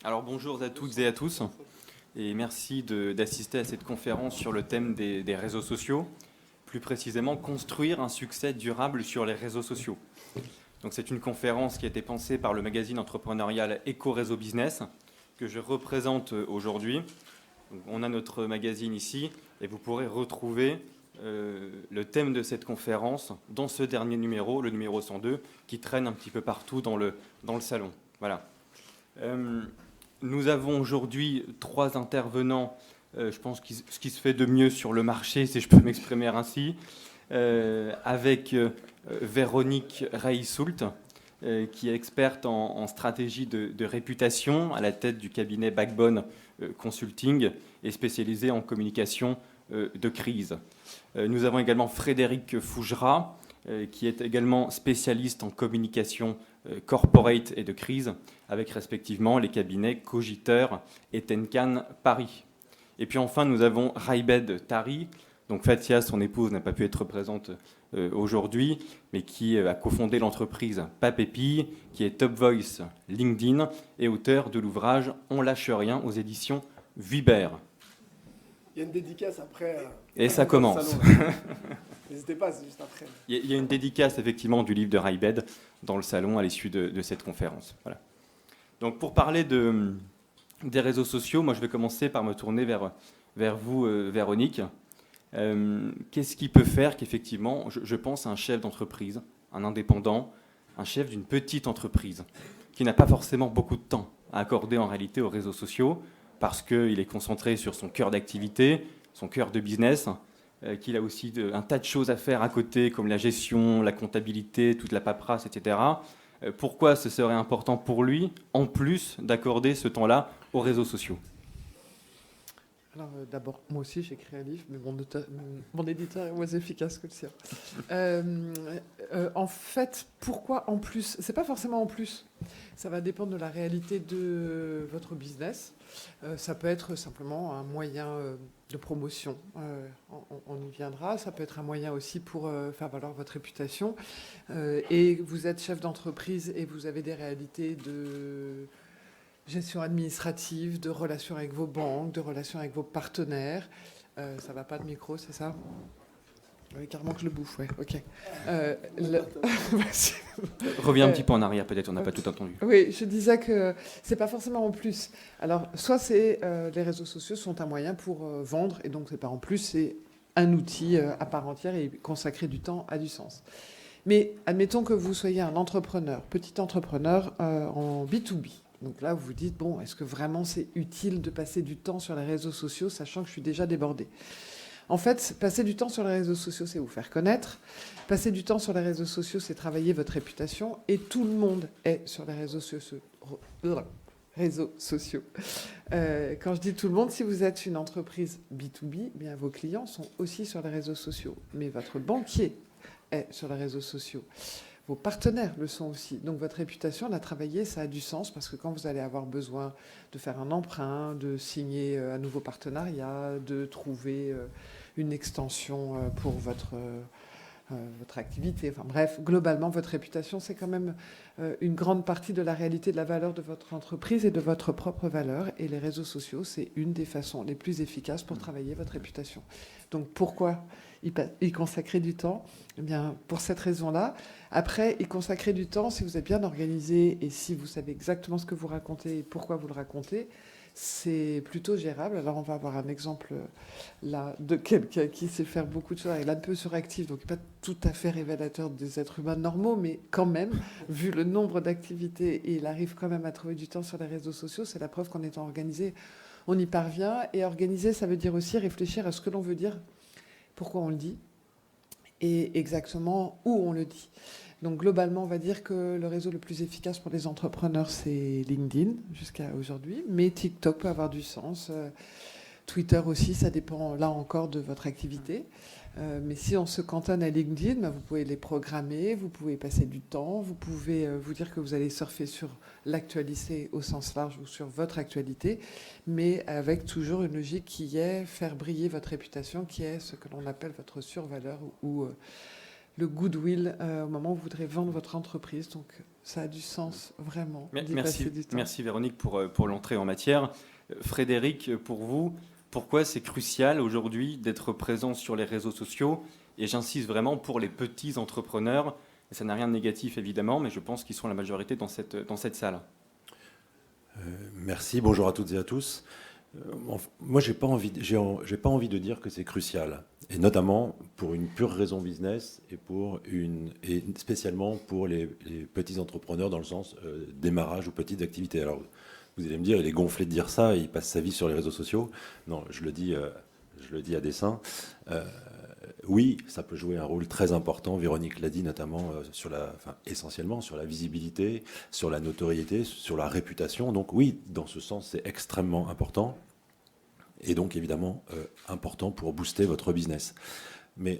Alors bonjour à toutes et à tous, et merci d'assister à cette conférence sur le thème des réseaux sociaux, plus précisément construire un succès durable sur les réseaux sociaux. Donc c'est une conférence qui a été pensée par le magazine entrepreneurial Eco-Réseau Business, que je représente aujourd'hui. Donc, on a notre magazine ici, et vous pourrez retrouver le thème de cette conférence dans ce dernier numéro, le numéro 102, qui traîne un petit peu partout dans le salon. Voilà. Nous avons aujourd'hui 3 intervenants, je pense ce qui se fait de mieux sur le marché, si je peux m'exprimer ainsi, avec Véronique Reissoult, qui est experte en stratégie de réputation à la tête du cabinet Backbone Consulting et spécialisée en communication de crise. Nous avons également Frédéric Fougera, qui est également spécialiste en communication corporate et de crise, avec respectivement les cabinets Cogiteur et Tenkan Paris. Et puis enfin, nous avons Raibed Tari. Donc Fatia, son épouse, n'a pas pu être présente aujourd'hui, mais qui a cofondé l'entreprise Papépille, qui est Top Voice LinkedIn et auteur de l'ouvrage On lâche rien aux éditions Vuibert. Il y a une dédicace après. Et ça commence. N'hésitez pas, c'est juste après. Il y a une dédicace effectivement du livre de Raibed dans le salon à l'issue de cette conférence. Voilà. Donc pour parler des réseaux sociaux, moi je vais commencer par me tourner vers vous, Véronique. Qu'est-ce qui peut faire qu'effectivement, je pense à un chef d'entreprise, un indépendant, un chef d'une petite entreprise, qui n'a pas forcément beaucoup de temps à accorder en réalité aux réseaux sociaux, parce qu'il est concentré sur son cœur d'activité, son cœur de business, qu'il a aussi un tas de choses à faire à côté, comme la gestion, la comptabilité, toute la paperasse, etc. Pourquoi ce serait important pour lui, en plus d'accorder ce temps-là aux réseaux sociaux ? Alors d'abord, moi aussi j'ai écrit un livre, mais mon éditeur est moins efficace que le sien. En fait, pourquoi en plus ? C'est pas forcément en plus. Ça va dépendre de la réalité de votre business. Ça peut être simplement un moyen de promotion. On y viendra. Ça peut être un moyen aussi pour faire valoir votre réputation. Et vous êtes chef d'entreprise et vous avez des réalités de gestion administrative, de relations avec vos banques, de relations avec vos partenaires. Ça va pas de micro, c'est ça ? Oui, carrément que je le bouffe, ouais, ok. Reviens un petit peu en arrière, peut-être, on n'a pas tout entendu. Oui, je disais que c'est pas forcément en plus. Alors, soit c'est les réseaux sociaux sont un moyen pour vendre, et donc c'est pas en plus, c'est un outil à part entière, et consacrer du temps a du sens. Mais admettons que vous soyez un entrepreneur, petit entrepreneur en B2B. Donc là, vous vous dites, bon, est-ce que vraiment c'est utile de passer du temps sur les réseaux sociaux, sachant que je suis déjà débordée ? En fait, passer du temps sur les réseaux sociaux, c'est vous faire connaître. Passer du temps sur les réseaux sociaux, c'est travailler votre réputation. Et tout le monde est sur les réseaux sociaux. Quand je dis tout le monde, si vous êtes une entreprise B2B, bien vos clients sont aussi sur les réseaux sociaux. Mais votre banquier est sur les réseaux sociaux. Vos partenaires le sont aussi. Donc votre réputation, la travailler, ça a du sens parce que quand vous allez avoir besoin de faire un emprunt, de signer un nouveau partenariat, de trouver une extension pour votre activité, enfin bref, globalement, votre réputation, c'est quand même une grande partie de la réalité de la valeur de votre entreprise et de votre propre valeur. Et les réseaux sociaux, c'est une des façons les plus efficaces pour travailler votre réputation. Donc pourquoi y consacrer du temps ? Eh bien, pour cette raison-là. Après, y consacrer du temps, si vous êtes bien organisé et si vous savez exactement ce que vous racontez et pourquoi vous le racontez, c'est plutôt gérable. Alors, on va avoir un exemple là de quelqu'un qui sait faire beaucoup de choses. Il est un peu suractif, donc pas tout à fait révélateur des êtres humains normaux, mais quand même, vu le nombre d'activités, et il arrive quand même à trouver du temps sur les réseaux sociaux, c'est la preuve qu'en étant organisé, on y parvient. Et organiser, ça veut dire aussi réfléchir à ce que l'on veut dire, pourquoi on le dit, et exactement où on le dit. Donc globalement, on va dire que le réseau le plus efficace pour les entrepreneurs, c'est LinkedIn jusqu'à aujourd'hui. Mais TikTok peut avoir du sens. Twitter aussi, ça dépend là encore de votre activité. Mais si on se cantonne à LinkedIn, vous pouvez les programmer, vous pouvez passer du temps, vous pouvez vous dire que vous allez surfer sur l'actualité au sens large ou sur votre actualité, mais avec toujours une logique qui est faire briller votre réputation, qui est ce que l'on appelle votre survaleur ou le goodwill au moment où vous voudrez vendre votre entreprise. Donc, ça a du sens, vraiment, d'y passer du temps. Merci Véronique pour l'entrée en matière. Frédéric, pour vous, pourquoi c'est crucial aujourd'hui d'être présent sur les réseaux sociaux? Et j'insiste vraiment pour les petits entrepreneurs. Et ça n'a rien de négatif, évidemment, mais je pense qu'ils sont la majorité dans cette salle. Merci, bonjour à toutes et à tous. Moi, j'ai pas envie de dire que c'est crucial, et notamment pour une pure raison business et spécialement pour les petits entrepreneurs dans le sens démarrage ou petites activités. Alors, vous allez me dire, il est gonflé de dire ça, il passe sa vie sur les réseaux sociaux. Non, je le dis à dessein. Oui, ça peut jouer un rôle très important. Véronique l'a dit, notamment essentiellement sur la visibilité, sur la notoriété, sur la réputation. Donc oui, dans ce sens, c'est extrêmement important. Et donc évidemment important pour booster votre business. Mais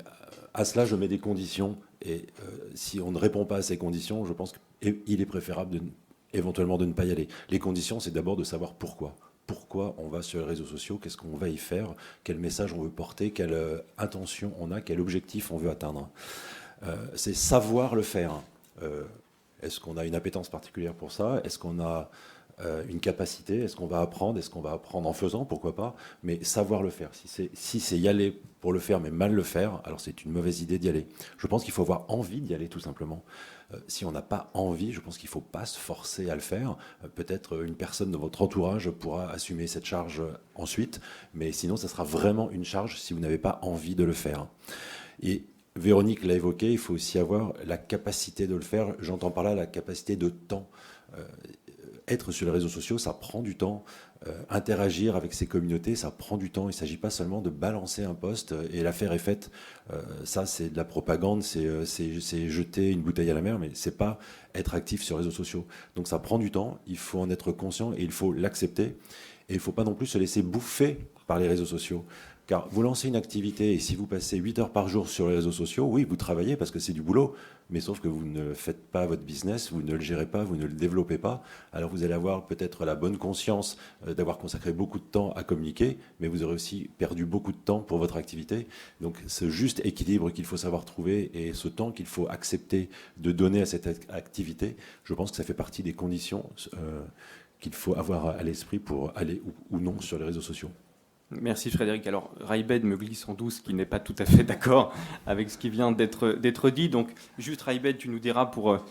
à cela, je mets des conditions. Et si on ne répond pas à ces conditions, je pense qu'il est préférable éventuellement de ne pas y aller. Les conditions, c'est d'abord de savoir pourquoi. Pourquoi on va sur les réseaux sociaux, qu'est-ce qu'on va y faire, quel message on veut porter, quelle intention on a, quel objectif on veut atteindre. C'est savoir le faire. Est-ce qu'on a une appétence particulière pour ça? Est-ce qu'on a une capacité? Est-ce qu'on va apprendre? Est-ce qu'on va apprendre en faisant? Pourquoi pas? Mais savoir le faire. Si c'est y aller pour le faire, mais mal le faire, alors c'est une mauvaise idée d'y aller. Je pense qu'il faut avoir envie d'y aller, tout simplement. Si on n'a pas envie, je pense qu'il ne faut pas se forcer à le faire. Peut-être une personne de votre entourage pourra assumer cette charge ensuite, mais sinon, ça sera vraiment une charge si vous n'avez pas envie de le faire. Et Véronique l'a évoqué, il faut aussi avoir la capacité de le faire. J'entends par là la capacité de temps. Être sur les réseaux sociaux, ça prend du temps. Interagir avec ces communautés, ça prend du temps. Il ne s'agit pas seulement de balancer un post et l'affaire est faite. Ça, c'est de la propagande, c'est jeter une bouteille à la mer, mais ce n'est pas être actif sur les réseaux sociaux. Donc ça prend du temps, il faut en être conscient et il faut l'accepter. Et il ne faut pas non plus se laisser bouffer par les réseaux sociaux. Car vous lancez une activité et si vous passez 8 heures par jour sur les réseaux sociaux, oui, vous travaillez parce que c'est du boulot, mais sauf que vous ne faites pas votre business, vous ne le gérez pas, vous ne le développez pas. Alors vous allez avoir peut-être la bonne conscience d'avoir consacré beaucoup de temps à communiquer, mais vous aurez aussi perdu beaucoup de temps pour votre activité. Donc ce juste équilibre qu'il faut savoir trouver et ce temps qu'il faut accepter de donner à cette activité, je pense que ça fait partie des conditions qu'il faut avoir à l'esprit pour aller ou non sur les réseaux sociaux. Merci Frédéric. Alors Raïbed me glisse en douce qu'il n'est pas tout à fait d'accord avec ce qui vient d'être dit. Donc juste Raïbed, tu nous diras pourquoi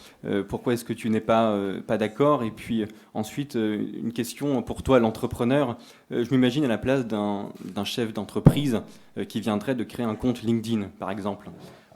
est-ce que tu n'es pas d'accord. Et puis ensuite, une question pour toi, l'entrepreneur. Je m'imagine à la place d'un chef d'entreprise qui viendrait de créer un compte LinkedIn, par exemple.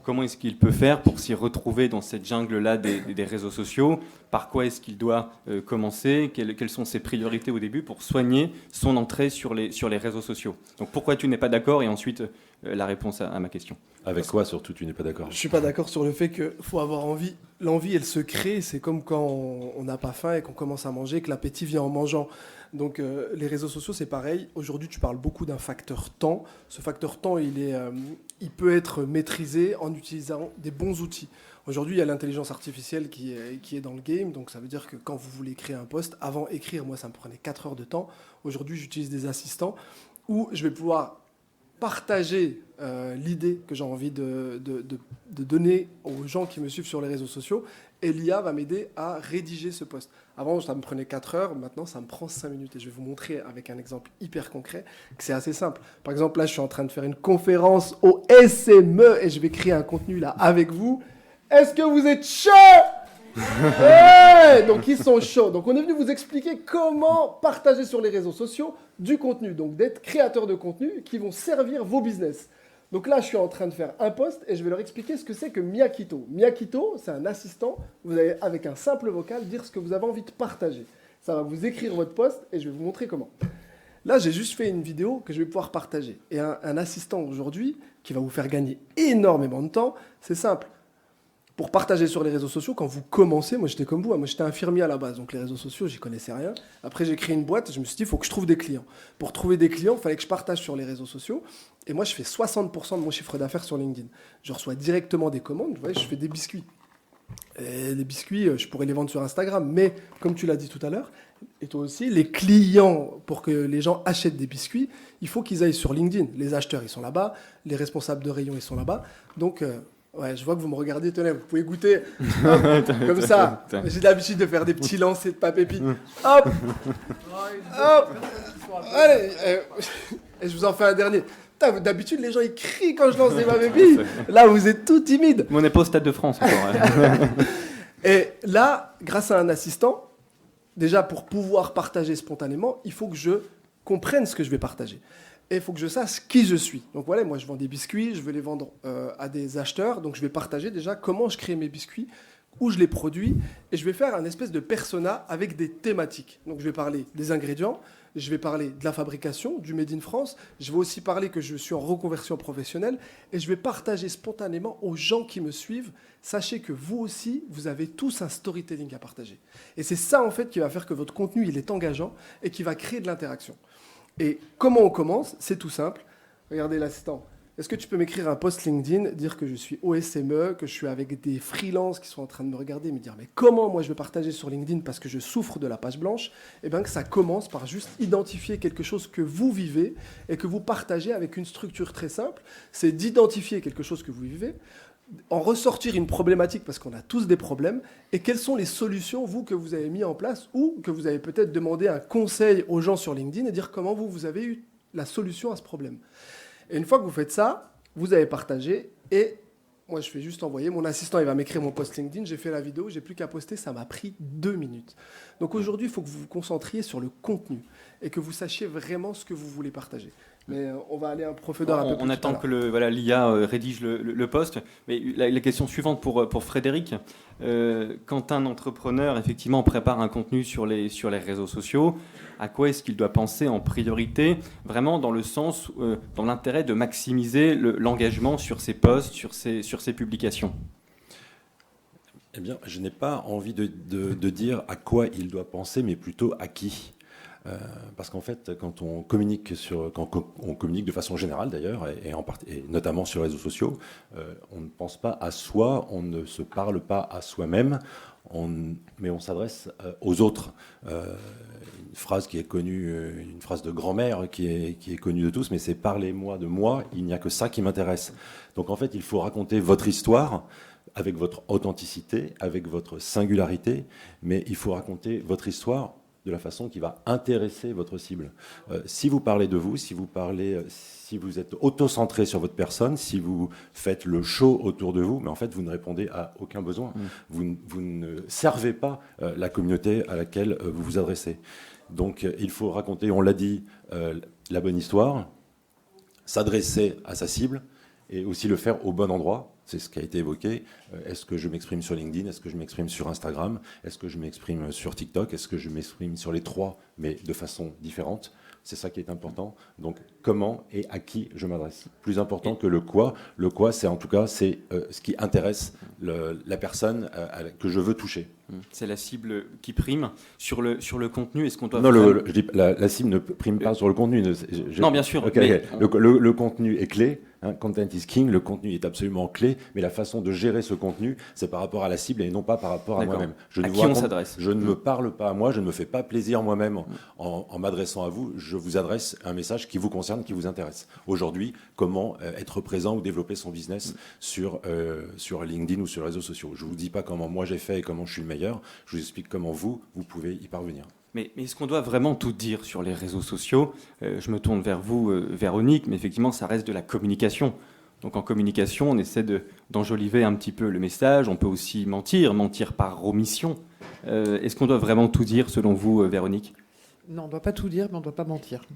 Comment est-ce qu'il peut faire pour s'y retrouver dans cette jungle-là des réseaux sociaux? Par quoi est-ce qu'il doit commencer? Quelles sont ses priorités au début pour soigner son entrée sur les réseaux sociaux? Donc pourquoi tu n'es pas d'accord? Et ensuite, la réponse à ma question. Avec quoi surtout tu n'es pas d'accord? Je suis pas d'accord sur le fait qu'il faut avoir envie. L'envie, elle se crée. C'est comme quand on n'a pas faim et qu'on commence à manger, que l'appétit vient en mangeant. Donc les réseaux sociaux, c'est pareil. Aujourd'hui, tu parles beaucoup d'un facteur temps. Ce facteur temps, il peut être maîtrisé en utilisant des bons outils. Aujourd'hui, il y a l'intelligence artificielle qui est dans le game. Donc ça veut dire que quand vous voulez créer un post, avant écrire, moi, ça me prenait 4 heures de temps. Aujourd'hui, j'utilise des assistants où je vais pouvoir partager l'idée que j'ai envie de donner aux gens qui me suivent sur les réseaux sociaux. Et l'IA va m'aider à rédiger ce post. Avant, ça me prenait 4 heures. Maintenant, ça me prend 5 minutes. Et je vais vous montrer avec un exemple hyper concret que c'est assez simple. Par exemple, là, je suis en train de faire une conférence au SME et je vais créer un contenu là avec vous. Est-ce que vous êtes chaud? Hey, donc, ils sont chauds. Donc, on est venu vous expliquer comment partager sur les réseaux sociaux du contenu. Donc, d'être créateur de contenu qui vont servir vos business. Donc là, je suis en train de faire un post et je vais leur expliquer ce que c'est que Miyakito. Miyakito, c'est un assistant. Vous allez, avec un simple vocal, dire ce que vous avez envie de partager. Ça va vous écrire votre post et je vais vous montrer comment. Là, j'ai juste fait une vidéo que je vais pouvoir partager. Et un assistant aujourd'hui qui va vous faire gagner énormément de temps, c'est simple. Pour partager sur les réseaux sociaux, quand vous commencez, moi j'étais comme vous, moi j'étais infirmier à la base, donc les réseaux sociaux, j'y connaissais rien. Après j'ai créé une boîte et je me suis dit, il faut que je trouve des clients. Pour trouver des clients, il fallait que je partage sur les réseaux sociaux. Et moi je fais 60% de mon chiffre d'affaires sur LinkedIn. Je reçois directement des commandes, vous voyez, je fais des biscuits. Et les biscuits, je pourrais les vendre sur Instagram, mais comme tu l'as dit tout à l'heure, et toi aussi, les clients, pour que les gens achètent des biscuits, il faut qu'ils aillent sur LinkedIn. Les acheteurs, ils sont là-bas, les responsables de rayon, ils sont là-bas. Donc Ouais, je vois que vous me regardez, tenez, vous pouvez goûter. Hop, comme ça. J'ai l'habitude de faire des petits lancers de papépi. Hop, hop. Allez, et je vous en fais un dernier. Putain, d'habitude, les gens, ils crient quand je lance des papépis. Là, vous êtes tout timide. Mais on n'est pas au Stade de France encore. Et là, grâce à un assistant, déjà, pour pouvoir partager spontanément, il faut que je comprenne ce que je vais partager. Et il faut que je sache qui je suis. Donc voilà, moi je vends des biscuits, je vais les vendre à des acheteurs. Donc je vais partager déjà comment je crée mes biscuits, où je les produis. Et je vais faire un espèce de persona avec des thématiques. Donc je vais parler des ingrédients, je vais parler de la fabrication, du Made in France. Je vais aussi parler que je suis en reconversion professionnelle. Et je vais partager spontanément aux gens qui me suivent. Sachez que vous aussi, vous avez tous un storytelling à partager. Et c'est ça en fait qui va faire que votre contenu il est engageant et qui va créer de l'interaction. Et comment on commence? C'est tout simple. Regardez l'assistant. Est-ce que tu peux m'écrire un post LinkedIn, dire que je suis OSME, que je suis avec des freelances qui sont en train de me regarder, me dire mais comment moi je vais partager sur LinkedIn parce que je souffre de la page blanche? Eh bien que ça commence par juste identifier quelque chose que vous vivez et que vous partagez avec une structure très simple. C'est d'identifier quelque chose que vous vivez, en ressortir une problématique parce qu'on a tous des problèmes et quelles sont les solutions, vous, que vous avez mis en place ou que vous avez peut-être demandé un conseil aux gens sur LinkedIn et dire comment vous avez eu la solution à ce problème. Et une fois que vous faites ça, vous avez partagé et moi, je fais juste envoyer. Mon assistant, il va m'écrire mon post LinkedIn. J'ai fait la vidéo, j'ai plus qu'à poster. Ça m'a pris 2 minutes. Donc aujourd'hui, il faut que vous vous concentriez sur le contenu et que vous sachiez vraiment ce que vous voulez partager. Mais on va aller en profondeur un peu plus. On attend que l'IA rédige le post. Mais la question suivante pour Frédéric. Quand un entrepreneur, effectivement, prépare un contenu sur les réseaux sociaux, à quoi est-ce qu'il doit penser en priorité, vraiment dans le sens, dans l'intérêt de maximiser l'engagement sur ses posts, sur ses publications? Eh bien, je n'ai pas envie de dire à quoi il doit penser, mais plutôt à qui. Parce qu'en fait, quand on communique de façon générale d'ailleurs, et notamment sur les réseaux sociaux, on ne pense pas à soi, on ne se parle pas à soi-même, mais on s'adresse aux autres. Une phrase qui est connue, une phrase de grand-mère qui est connue de tous, mais c'est « parlez-moi de moi, il n'y a que ça qui m'intéresse ». Donc en fait, il faut raconter votre histoire avec votre authenticité, avec votre singularité, mais il faut raconter votre histoire de la façon qui va intéresser votre cible. Si vous parlez de vous, si vous êtes auto-centré sur votre personne, si vous faites le show autour de vous, mais en fait vous ne répondez à aucun besoin. Vous ne servez pas la communauté à laquelle vous vous adressez. Donc il faut raconter, on l'a dit, la bonne histoire, s'adresser à sa cible et aussi le faire au bon endroit. C'est ce qui a été évoqué. Est-ce que je m'exprime sur LinkedIn? Est-ce que je m'exprime sur Instagram? Est-ce que je m'exprime sur TikTok? Est-ce que je m'exprime sur les trois, mais de façon différente? C'est ça qui est important. Donc, comment et à qui je m'adresse? Plus important que le quoi. Le quoi, c'est en tout cas ce qui intéresse la personne que je veux toucher. C'est la cible qui prime sur le contenu. Est-ce qu'on doit non, je dis, la cible ne prime pas sur le contenu. Non, bien sûr. Okay. Le contenu est clé. Content is king, le contenu est absolument clé, mais la façon de gérer ce contenu, c'est par rapport à la cible et non pas par rapport à moi-même. À qui on s'adresse? Je ne me parle pas à moi, je ne me fais pas plaisir moi-même en m'adressant à vous. Je vous adresse un message qui vous concerne, qui vous intéresse. Aujourd'hui, comment être présent ou développer son business sur LinkedIn ou sur les réseaux sociaux. Je ne vous dis pas comment moi j'ai fait et comment je suis le meilleur. Je vous explique comment vous pouvez y parvenir. Mais est-ce qu'on doit vraiment tout dire sur les réseaux sociaux? Je me tourne vers vous, Véronique, mais effectivement, ça reste de la communication. Donc en communication, on essaie d'enjoliver un petit peu le message. On peut aussi mentir par omission. Est-ce qu'on doit vraiment tout dire, selon vous, Véronique? Non, on ne doit pas tout dire, mais on ne doit pas mentir.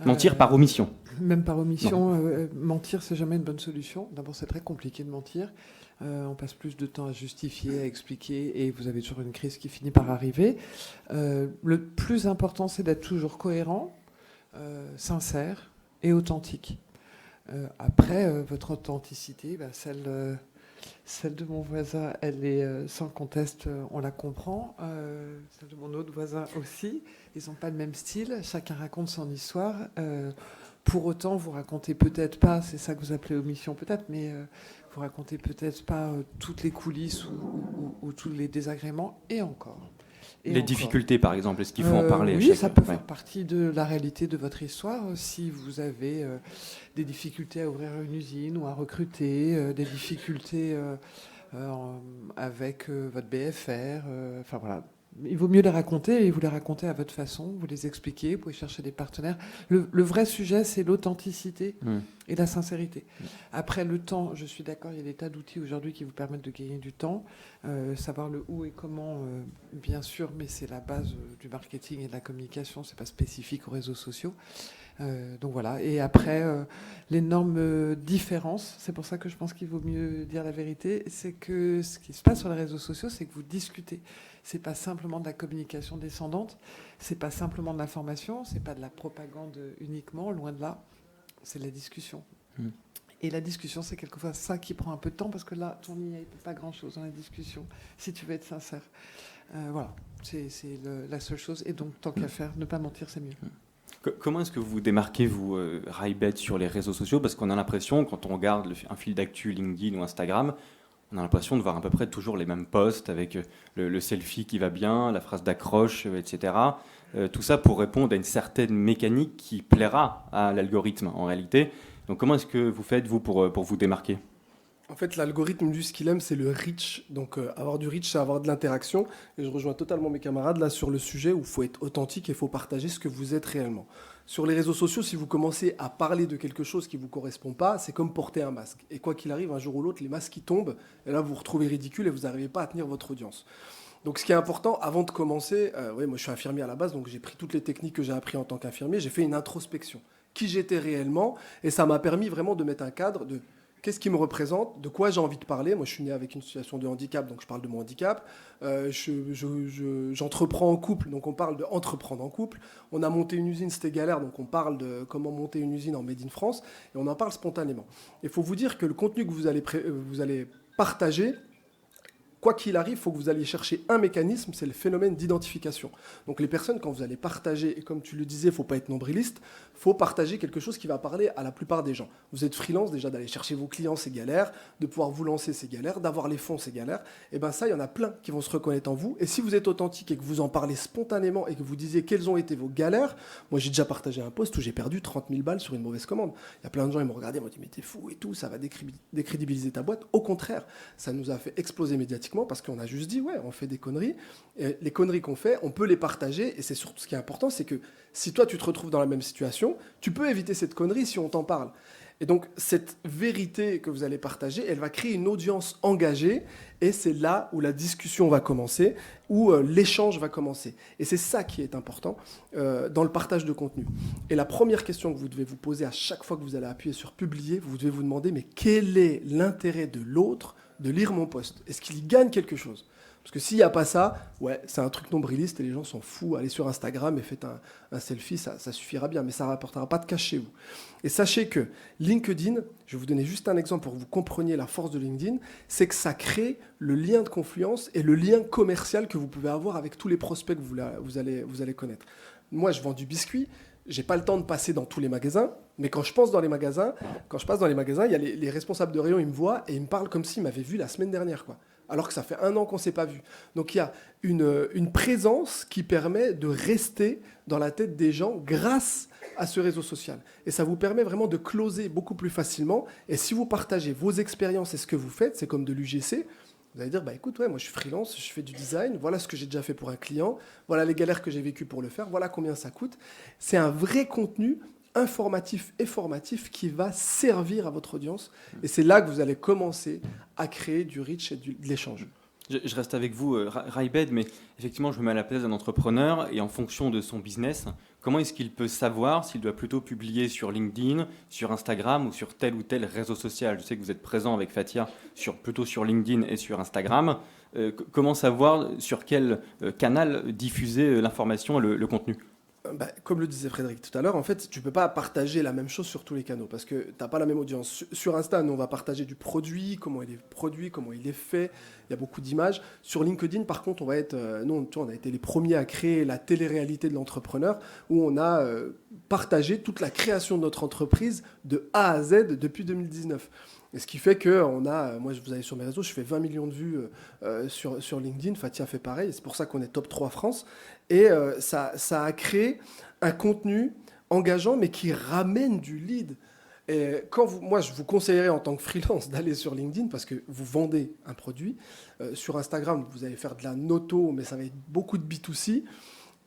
Mentir par omission? Même par omission. Mentir, c'est jamais une bonne solution. D'abord, c'est très compliqué de mentir. On passe plus de temps à justifier, à expliquer, et vous avez toujours une crise qui finit par arriver. Le plus important, c'est d'être toujours cohérent, sincère et authentique. Après, votre authenticité, celle de mon voisin, elle est sans conteste, on la comprend. Celle de mon autre voisin aussi. Ils n'ont pas le même style, chacun raconte son histoire. Pour autant, vous racontez peut-être pas, c'est ça que vous appelez omission peut-être, mais vous racontez peut-être pas toutes les coulisses ou tous les désagréments, et encore. Et Les encore. difficultés, par exemple, est-ce qu'il faut en parler à Oui, chaque ça fois peut Ouais. faire partie de la réalité de votre histoire. Si vous avez des difficultés à ouvrir une usine ou à recruter, des difficultés avec votre BFR, enfin voilà. Il vaut mieux les raconter et vous les racontez à votre façon, vous les expliquez, vous pouvez chercher des partenaires. Le vrai sujet, c'est l'authenticité et la sincérité. Après, le temps, je suis d'accord, il y a des tas d'outils aujourd'hui qui vous permettent de gagner du temps. Savoir le où et comment, bien sûr, mais c'est la base du marketing et de la communication, c'est pas spécifique aux réseaux sociaux. Donc voilà. Et après, l'énorme différence, c'est pour ça que je pense qu'il vaut mieux dire la vérité, c'est que ce qui se passe sur les réseaux sociaux, c'est que vous discutez. C'est pas simplement de la communication descendante, c'est pas simplement de l'information, c'est pas de la propagande uniquement, loin de là, c'est de la discussion. Et la discussion, c'est quelquefois ça qui prend un peu de temps, parce que là, ton IA, il ne peut pas grand-chose dans la discussion, si tu veux être sincère. Voilà, c'est la seule chose. Et donc, tant qu'à faire, ne pas mentir, c'est mieux. Comment est-ce que vous vous démarquez, vous, RaiBet, sur les réseaux sociaux? Parce qu'on a l'impression, quand on regarde un fil d'actu LinkedIn ou Instagram, on a l'impression de voir à peu près toujours les mêmes posts avec le selfie qui va bien, la phrase d'accroche, etc. Tout ça pour répondre à une certaine mécanique qui plaira à l'algorithme en réalité. Donc comment est-ce que vous faites, vous, pour vous démarquer? En fait, l'algorithme, lui, ce qu'il aime, c'est le reach. Donc, avoir du reach, c'est avoir de l'interaction. Et je rejoins totalement mes camarades là sur le sujet où il faut être authentique et il faut partager ce que vous êtes réellement. Sur les réseaux sociaux, si vous commencez à parler de quelque chose qui ne vous correspond pas, c'est comme porter un masque. Et quoi qu'il arrive, un jour ou l'autre, les masques, ils tombent. Et là, vous vous retrouvez ridicule et vous n'arrivez pas à tenir votre audience. Donc, ce qui est important, avant de commencer, moi, je suis infirmier à la base, donc j'ai pris toutes les techniques que j'ai apprises en tant qu'infirmier. J'ai fait une introspection. Qui j'étais réellement. Et ça m'a permis vraiment de mettre un cadre de... Qu'est-ce qui me représente? De quoi j'ai envie de parler? Moi, je suis né avec une situation de handicap, donc je parle de mon handicap. J'entreprends en couple, donc on parle d'entreprendre en couple. On a monté une usine, c'était galère, donc on parle de comment monter une usine en Made in France. Et on en parle spontanément. Il faut vous dire que le contenu que vous allez partager, quoi qu'il arrive, il faut que vous alliez chercher un mécanisme, c'est le phénomène d'identification. Donc les personnes, quand vous allez partager, et comme tu le disais, il ne faut pas être nombriliste, il faut partager quelque chose qui va parler à la plupart des gens. Vous êtes freelance, déjà d'aller chercher vos clients, c'est galère, de pouvoir vous lancer, c'est galère, d'avoir les fonds, c'est galère. Et bien ça, il y en a plein qui vont se reconnaître en vous. Et si vous êtes authentique et que vous en parlez spontanément et que vous disiez quelles ont été vos galères, moi j'ai déjà partagé un post où j'ai perdu 30 000 balles sur une mauvaise commande. Il y a plein de gens, ils m'ont regardé, ils m'ont dit mais t'es fou et tout, ça va décrédibiliser ta boîte. Au contraire, ça nous a fait exploser médiatiquement parce qu'on a juste dit, ouais, on fait des conneries. Et les conneries qu'on fait, on peut les partager. Et c'est surtout ce qui est important, c'est que si toi, tu te retrouves dans la même situation, tu peux éviter cette connerie si on t'en parle. Et donc, cette vérité que vous allez partager, elle va créer une audience engagée. Et c'est là où la discussion va commencer, où l'échange va commencer. Et c'est ça qui est important dans le partage de contenu. Et la première question que vous devez vous poser à chaque fois que vous allez appuyer sur publier, vous devez vous demander, mais quel est l'intérêt de l'autre de lire mon post? Est-ce qu'il y gagne quelque chose? Parce que s'il n'y a pas ça, ouais, c'est un truc nombriliste et les gens s'en foutent. Allez sur Instagram et faites un selfie, ça suffira bien, mais ça ne rapportera pas de cash chez vous. Et sachez que LinkedIn, je vais vous donner juste un exemple pour que vous compreniez la force de LinkedIn, c'est que ça crée le lien de confluence et le lien commercial que vous pouvez avoir avec tous les prospects que vous allez connaître. Moi, je vends du biscuit. J'ai pas le temps de passer dans tous les magasins, mais quand je passe dans les magasins, il y a les responsables de rayon, ils me voient et ils me parlent comme s'ils m'avaient vu la semaine dernière, quoi. Alors que ça fait 1 an qu'on ne s'est pas vu. Donc il y a une présence qui permet de rester dans la tête des gens grâce à ce réseau social. Et ça vous permet vraiment de closer beaucoup plus facilement. Et si vous partagez vos expériences et ce que vous faites, c'est comme de l'UGC. Vous allez dire, bah écoute, ouais, moi je suis freelance, je fais du design, voilà ce que j'ai déjà fait pour un client, voilà les galères que j'ai vécues pour le faire, voilà combien ça coûte. C'est un vrai contenu informatif et formatif qui va servir à votre audience. Et c'est là que vous allez commencer à créer du reach et de l'échange. Je reste avec vous, RaiBet, mais effectivement, je me mets à la place d'un entrepreneur et en fonction de son business, comment est-ce qu'il peut savoir s'il doit plutôt publier sur LinkedIn, sur Instagram ou sur tel ou tel réseau social? Je sais que vous êtes présent avec Fatia plutôt sur LinkedIn et sur Instagram. Comment savoir sur quel canal diffuser l'information, le contenu? Comme le disait Frédéric tout à l'heure, en fait, tu ne peux pas partager la même chose sur tous les canaux parce que tu n'as pas la même audience. Sur Insta, nous, on va partager du produit, comment il est produit, comment il est fait. Il y a beaucoup d'images. Sur LinkedIn, par contre, on va être, nous, on a été les premiers à créer la télé-réalité de l'entrepreneur où on a partagé toute la création de notre entreprise de A à Z depuis 2019. Et ce qui fait que moi, vous allez sur mes réseaux, je fais 20 millions de vues sur LinkedIn. Fatia fait pareil. C'est pour ça qu'on est top 3 France. Et ça a créé un contenu engageant, mais qui ramène du lead. Et moi, je vous conseillerais en tant que freelance d'aller sur LinkedIn parce que vous vendez un produit. Sur Instagram, vous allez faire de la noto, mais ça va être beaucoup de B2C.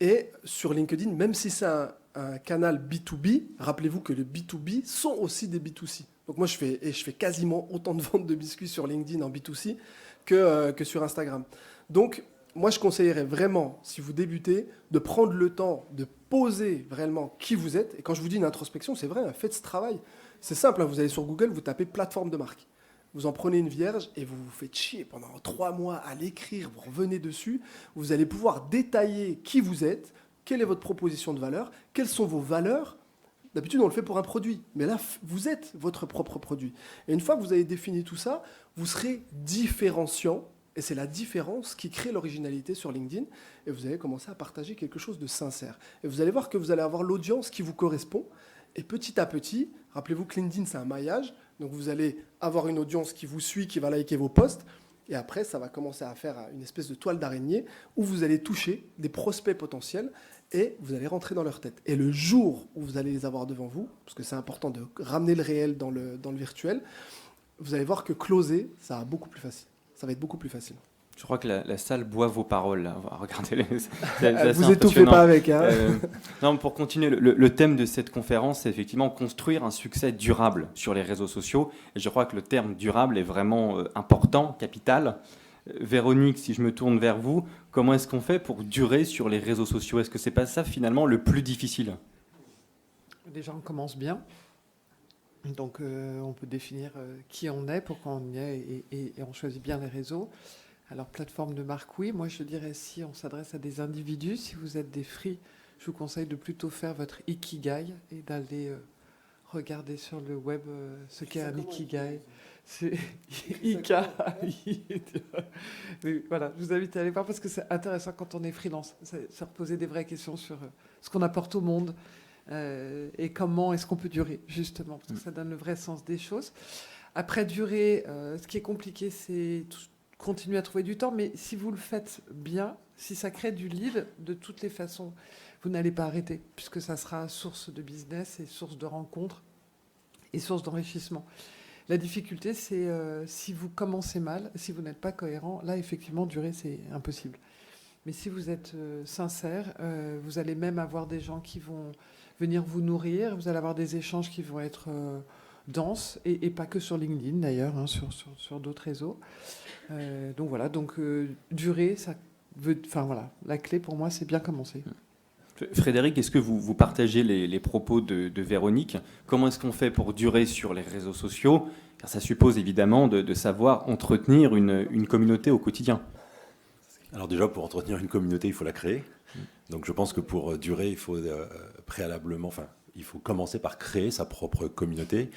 Et sur LinkedIn, même si c'est un canal B2B, rappelez-vous que les B2B sont aussi des B2C. Donc moi, je fais quasiment autant de ventes de biscuits sur LinkedIn en B2C que sur Instagram. Donc, moi, je conseillerais vraiment, si vous débutez, de prendre le temps de poser vraiment qui vous êtes. Et quand je vous dis une introspection, c'est vrai, faites ce travail. C'est simple, vous allez sur Google, vous tapez plateforme de marque. Vous en prenez une vierge et vous vous faites chier pendant 3 mois à l'écrire, vous revenez dessus. Vous allez pouvoir détailler qui vous êtes, quelle est votre proposition de valeur, quelles sont vos valeurs. D'habitude, on le fait pour un produit, mais là, vous êtes votre propre produit. Et une fois que vous avez défini tout ça, vous serez différenciant, et c'est la différence qui crée l'originalité sur LinkedIn, et vous allez commencer à partager quelque chose de sincère. Et vous allez voir que vous allez avoir l'audience qui vous correspond, et petit à petit, rappelez-vous que LinkedIn, c'est un maillage, donc vous allez avoir une audience qui vous suit, qui va liker vos posts, et après, ça va commencer à faire une espèce de toile d'araignée où vous allez toucher des prospects potentiels et vous allez rentrer dans leur tête. Et le jour où vous allez les avoir devant vous, parce que c'est important de ramener le réel dans le virtuel, vous allez voir que closer, ça va beaucoup plus facile. Ça va être beaucoup plus facile. Je crois que la salle boit vos paroles. Là. Regardez, vous étouffez pas avec. Hein. Non, pour continuer, le thème de cette conférence, c'est effectivement construire un succès durable sur les réseaux sociaux. Et je crois que le terme durable est vraiment important, capital. Véronique, si je me tourne vers vous, comment est-ce qu'on fait pour durer sur les réseaux sociaux? Est-ce que c'est pas ça finalement le plus difficile? Déjà, on commence bien. Donc, on peut définir qui on est, pourquoi on y est, et on choisit bien les réseaux. Alors, plateforme de marque, oui. Moi, je dirais si on s'adresse à des individus, si vous êtes des free, je vous conseille de plutôt faire votre ikigai et d'aller regarder sur le web ce qu'est un ikigai. C'est Ika. Voilà, je vous invite à aller voir parce que c'est intéressant quand on est freelance. Se reposer des vraies questions sur ce qu'on apporte au monde et comment est-ce qu'on peut durer, justement, parce que ça donne le vrai sens des choses. Après, durer, ce qui est compliqué, c'est continuer à trouver du temps, mais si vous le faites bien, si ça crée du lead, de toutes les façons, vous n'allez pas arrêter, puisque ça sera source de business et source de rencontres et source d'enrichissement. La difficulté, c'est si vous commencez mal, si vous n'êtes pas cohérent, là, effectivement, durer, c'est impossible. Mais si vous êtes sincère, vous allez même avoir des gens qui vont venir vous nourrir, vous allez avoir des échanges qui vont être denses, et pas que sur LinkedIn, d'ailleurs, hein, sur d'autres réseaux. Donc voilà, durer, ça veut... Enfin voilà, la clé pour moi, c'est bien commencer. Frédéric, est-ce que vous partagez les propos de Véronique? Comment est-ce qu'on fait pour durer sur les réseaux sociaux? Car ça suppose évidemment de savoir entretenir une communauté au quotidien. Alors déjà, pour entretenir une communauté, il faut la créer. Donc je pense que pour durer, il faut préalablement... il faut commencer par créer sa propre communauté.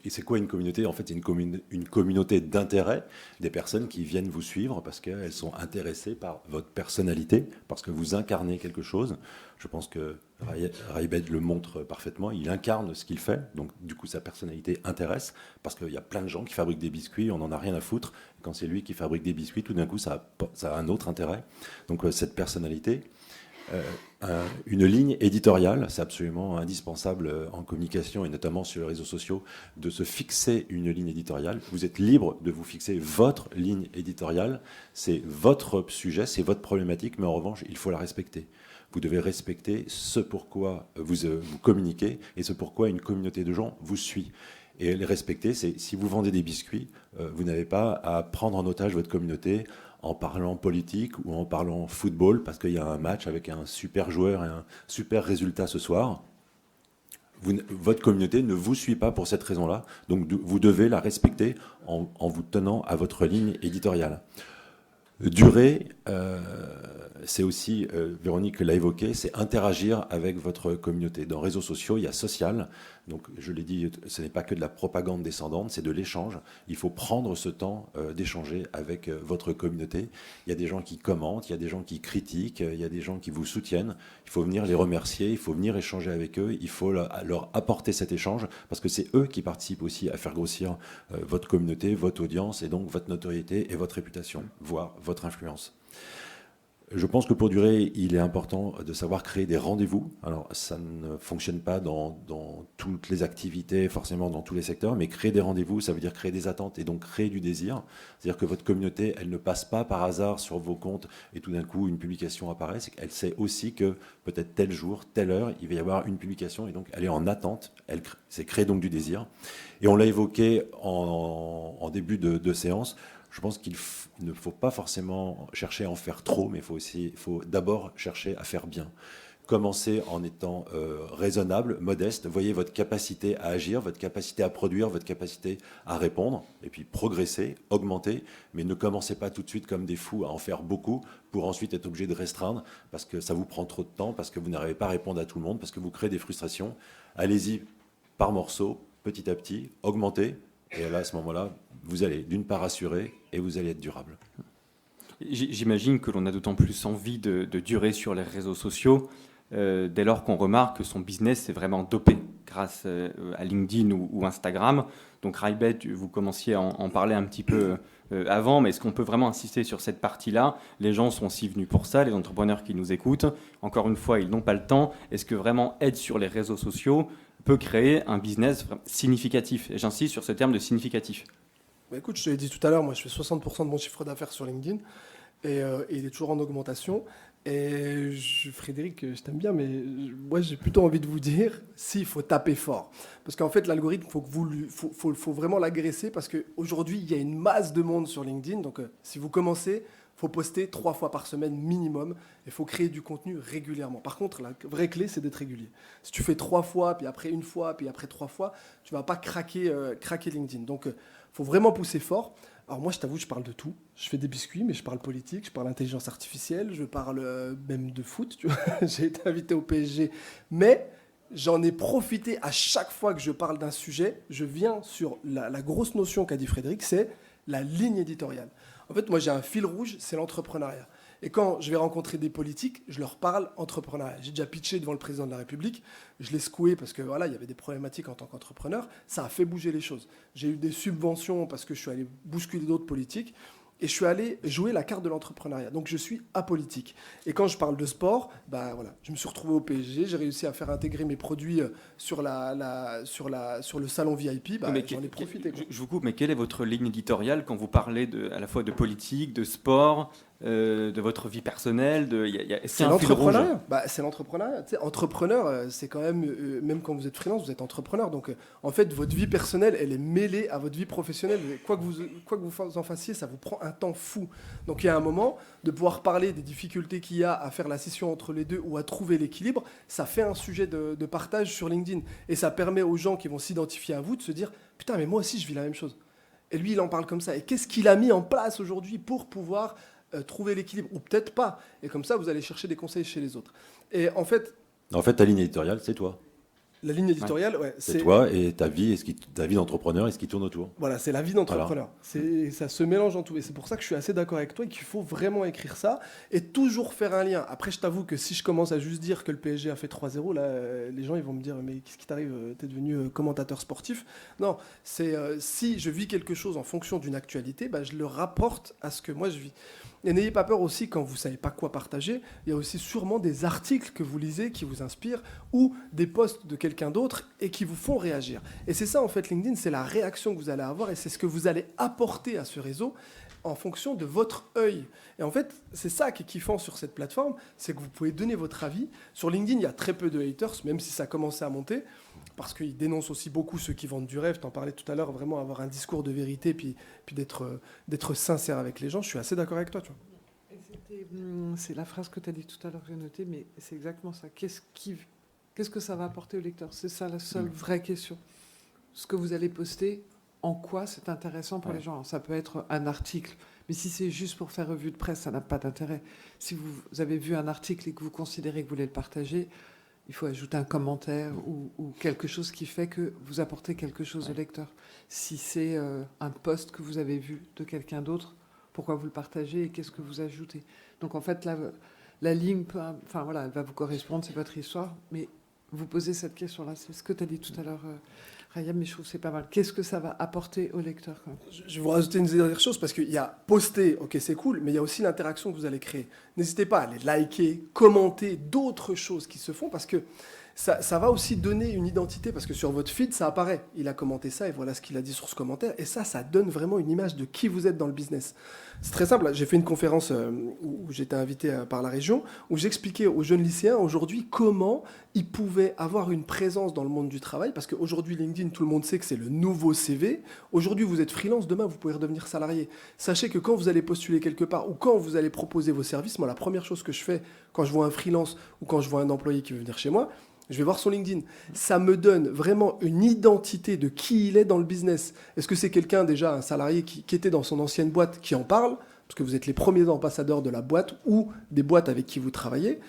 Et c'est quoi une communauté? En fait, c'est une communauté d'intérêt, des personnes qui viennent vous suivre parce qu'elles sont intéressées par votre personnalité, parce que vous incarnez quelque chose. Je pense que Raibed le montre parfaitement. Il incarne ce qu'il fait, donc du coup sa personnalité intéresse, parce qu'il y a plein de gens qui fabriquent des biscuits, on n'en a rien à foutre. Quand c'est lui qui fabrique des biscuits, tout d'un coup, ça a un autre intérêt. Donc cette personnalité... une ligne éditoriale, c'est absolument indispensable en communication et notamment sur les réseaux sociaux, de se fixer une ligne éditoriale. Vous êtes libre de vous fixer votre ligne éditoriale, c'est votre sujet, c'est votre problématique, mais en revanche, il faut la respecter. Vous devez respecter ce pourquoi vous communiquez et ce pourquoi une communauté de gens vous suit. Et les respecter, c'est si vous vendez des biscuits, vous n'avez pas à prendre en otage votre communauté en parlant politique ou en parlant football parce qu'il y a un match avec un super joueur et un super résultat ce soir. Votre communauté ne vous suit pas pour cette raison-là, donc vous devez la respecter en vous tenant à votre ligne éditoriale. Durer, c'est aussi, Véronique l'a évoqué, c'est interagir avec votre communauté. Dans les réseaux sociaux, il y a social. Donc, je l'ai dit, ce n'est pas que de la propagande descendante, c'est de l'échange. Il faut prendre ce temps d'échanger avec votre communauté. Il y a des gens qui commentent, il y a des gens qui critiquent, il y a des gens qui vous soutiennent. Il faut venir les remercier, il faut venir échanger avec eux, il faut leur apporter cet échange, parce que c'est eux qui participent aussi à faire grossir votre communauté, votre audience, et donc votre notoriété et votre réputation, voire votre influence. Je pense que pour durer, il est important de savoir créer des rendez-vous. Alors, ça ne fonctionne pas dans toutes les activités, forcément dans tous les secteurs, mais créer des rendez-vous, ça veut dire créer des attentes et donc créer du désir. C'est-à-dire que votre communauté, elle ne passe pas par hasard sur vos comptes et tout d'un coup, une publication apparaît. C'est qu'elle sait aussi que peut-être tel jour, telle heure, il va y avoir une publication et donc elle est en attente. C'est créer donc du désir. Et on l'a évoqué en début de séance. Je pense qu'il ne faut pas forcément chercher à en faire trop, mais il faut d'abord chercher à faire bien. Commencez en étant raisonnable, modeste. Voyez votre capacité à agir, votre capacité à produire, votre capacité à répondre, et puis progresser, augmenter. Mais ne commencez pas tout de suite comme des fous à en faire beaucoup pour ensuite être obligé de restreindre parce que ça vous prend trop de temps, parce que vous n'arrivez pas à répondre à tout le monde, parce que vous créez des frustrations. Allez-y par morceaux, petit à petit, augmentez. Et là, à ce moment-là, vous allez d'une part assurer et vous allez être durable. J'imagine que l'on a d'autant plus envie de durer sur les réseaux sociaux dès lors qu'on remarque que son business est vraiment dopé grâce à LinkedIn ou Instagram. Donc Raibet, vous commenciez à en parler un petit peu avant, mais est-ce qu'on peut vraiment insister sur cette partie-là? Les gens sont aussi venus pour ça, les entrepreneurs qui nous écoutent. Encore une fois, ils n'ont pas le temps. Est-ce que vraiment être sur les réseaux sociaux peut créer un business significatif? Et j'insiste sur ce terme de significatif. Bah écoute, je te l'ai dit tout à l'heure, moi je fais 60% de mon chiffre d'affaires sur LinkedIn et il est toujours en augmentation. Et Frédéric, je t'aime bien, mais moi j'ai plutôt envie de vous dire, si, il faut taper fort. Parce qu'en fait, l'algorithme, faut vraiment l'agresser parce qu'aujourd'hui, il y a une masse de monde sur LinkedIn. Donc si vous commencez, il faut poster 3 fois par semaine minimum. Il faut créer du contenu régulièrement. Par contre, la vraie clé, c'est d'être régulier. Si tu fais 3 fois, puis après 1 fois, puis après 3 fois, tu ne vas pas craquer LinkedIn. Donc, il faut vraiment pousser fort. Alors moi, je t'avoue, je parle de tout. Je fais des biscuits, mais je parle politique, je parle intelligence artificielle, je parle même de foot. Tu vois. J'ai été invité au PSG. Mais j'en ai profité à chaque fois que je parle d'un sujet. Je viens sur la grosse notion qu'a dit Frédéric, c'est la ligne éditoriale. En fait, moi, j'ai un fil rouge, c'est l'entrepreneuriat. Et quand je vais rencontrer des politiques, je leur parle entrepreneuriat. J'ai déjà pitché devant le président de la République, je l'ai secoué parce que voilà, il y avait des problématiques en tant qu'entrepreneur. Ça a fait bouger les choses. J'ai eu des subventions parce que je suis allé bousculer d'autres politiques. Et je suis allé jouer la carte de l'entrepreneuriat. Donc je suis apolitique. Et quand je parle de sport, bah voilà, je me suis retrouvé au PSG, j'ai réussi à faire intégrer mes produits sur le salon VIP, bah, j'en ai profité. Je vous coupe, mais quelle est votre ligne éditoriale quand vous parlez à la fois de politique, de sport, de votre vie personnelle C'est l'entrepreneuriat. C'est l'entrepreneuriat. Tu sais, entrepreneur, c'est quand même, même quand vous êtes freelance, vous êtes entrepreneur. Donc en fait, votre vie personnelle, elle est mêlée à votre vie professionnelle. Quoi que vous en fassiez, ça vous prend un temps fou. Donc il y a un moment de pouvoir parler des difficultés qu'il y a à faire la scission entre les deux ou à trouver l'équilibre, ça fait un sujet de partage sur LinkedIn. Et ça permet aux gens qui vont s'identifier à vous de se dire « Putain, mais moi aussi, je vis la même chose. » Et lui, il en parle comme ça. Et qu'est-ce qu'il a mis en place aujourd'hui pour pouvoir trouver l'équilibre, ou peut-être pas. Et comme ça, vous allez chercher des conseils chez les autres. Et en fait, ta ligne éditoriale, c'est toi. La ligne éditoriale, c'est toi et ta vie d'entrepreneur et ce qui tourne autour. Voilà, c'est la vie d'entrepreneur. Voilà. Ça se mélange en tout. Et c'est pour ça que je suis assez d'accord avec toi et qu'il faut vraiment écrire ça et toujours faire un lien. Après, je t'avoue que si je commence à juste dire que le PSG a fait 3-0, là, les gens ils vont me dire mais qu'est-ce qui t'arrive? T'es devenu commentateur sportif? Non, c'est si je vis quelque chose en fonction d'une actualité, je le rapporte à ce que moi je vis. Et n'ayez pas peur aussi quand vous ne savez pas quoi partager. Il y a aussi sûrement des articles que vous lisez qui vous inspirent ou des posts de quelqu'un d'autre et qui vous font réagir. Et c'est ça en fait LinkedIn, c'est la réaction que vous allez avoir et c'est ce que vous allez apporter à ce réseau en fonction de votre œil. Et en fait, c'est ça qui est kiffant sur cette plateforme, c'est que vous pouvez donner votre avis. Sur LinkedIn, il y a très peu de haters, même si ça commençait à monter, parce qu'ils dénoncent aussi beaucoup ceux qui vendent du rêve. T'en parlais tout à l'heure, vraiment avoir un discours de vérité, puis d'être sincère avec les gens. Je suis assez d'accord avec toi, tu vois. C'est la phrase que tu as dit tout à l'heure, j'ai noté, mais c'est exactement ça. Qu'est-ce que ça va apporter au lecteur? C'est ça la seule vraie question. Ce que vous allez poster, en quoi c'est intéressant pour les gens. Alors, ça peut être un article, mais si c'est juste pour faire revue de presse, ça n'a pas d'intérêt. Si vous avez vu un article et que vous considérez que vous voulez le partager, il faut ajouter un commentaire ou quelque chose qui fait que vous apportez quelque chose au lecteur. Si c'est un post que vous avez vu de quelqu'un d'autre, pourquoi vous le partagez et qu'est-ce que vous ajoutez. Donc en fait, la ligne, enfin voilà, elle va vous correspondre, c'est votre histoire, mais vous posez cette question-là, c'est ce que tu as dit tout à l'heure, Ryan, mais je trouve que c'est pas mal. Qu'est-ce que ça va apporter au lecteur quand même ? Je vais vous rajouter une dernière chose parce qu'il y a poster, ok c'est cool, mais il y a aussi l'interaction que vous allez créer. N'hésitez pas à aller liker, commenter d'autres choses qui se font parce que ça va aussi donner une identité parce que sur votre feed ça apparaît. Il a commenté ça et voilà ce qu'il a dit sur ce commentaire et ça donne vraiment une image de qui vous êtes dans le business. C'est très simple, j'ai fait une conférence où j'étais invité par la région où j'expliquais aux jeunes lycéens aujourd'hui comment ils pouvaient avoir une présence dans le monde du travail parce qu'aujourd'hui LinkedIn, tout le monde sait que c'est le nouveau CV. Aujourd'hui vous êtes freelance, demain vous pouvez redevenir salarié. Sachez que quand vous allez postuler quelque part ou quand vous allez proposer vos services, moi la première chose que je fais quand je vois un freelance ou quand je vois un employé qui veut venir chez moi, je vais voir son LinkedIn. Ça me donne vraiment une identité de qui il est dans le business. Est-ce que c'est quelqu'un, déjà, un salarié qui était dans son ancienne boîte, qui en parle, parce que vous êtes les premiers ambassadeurs de la boîte ou des boîtes avec qui vous travaillez.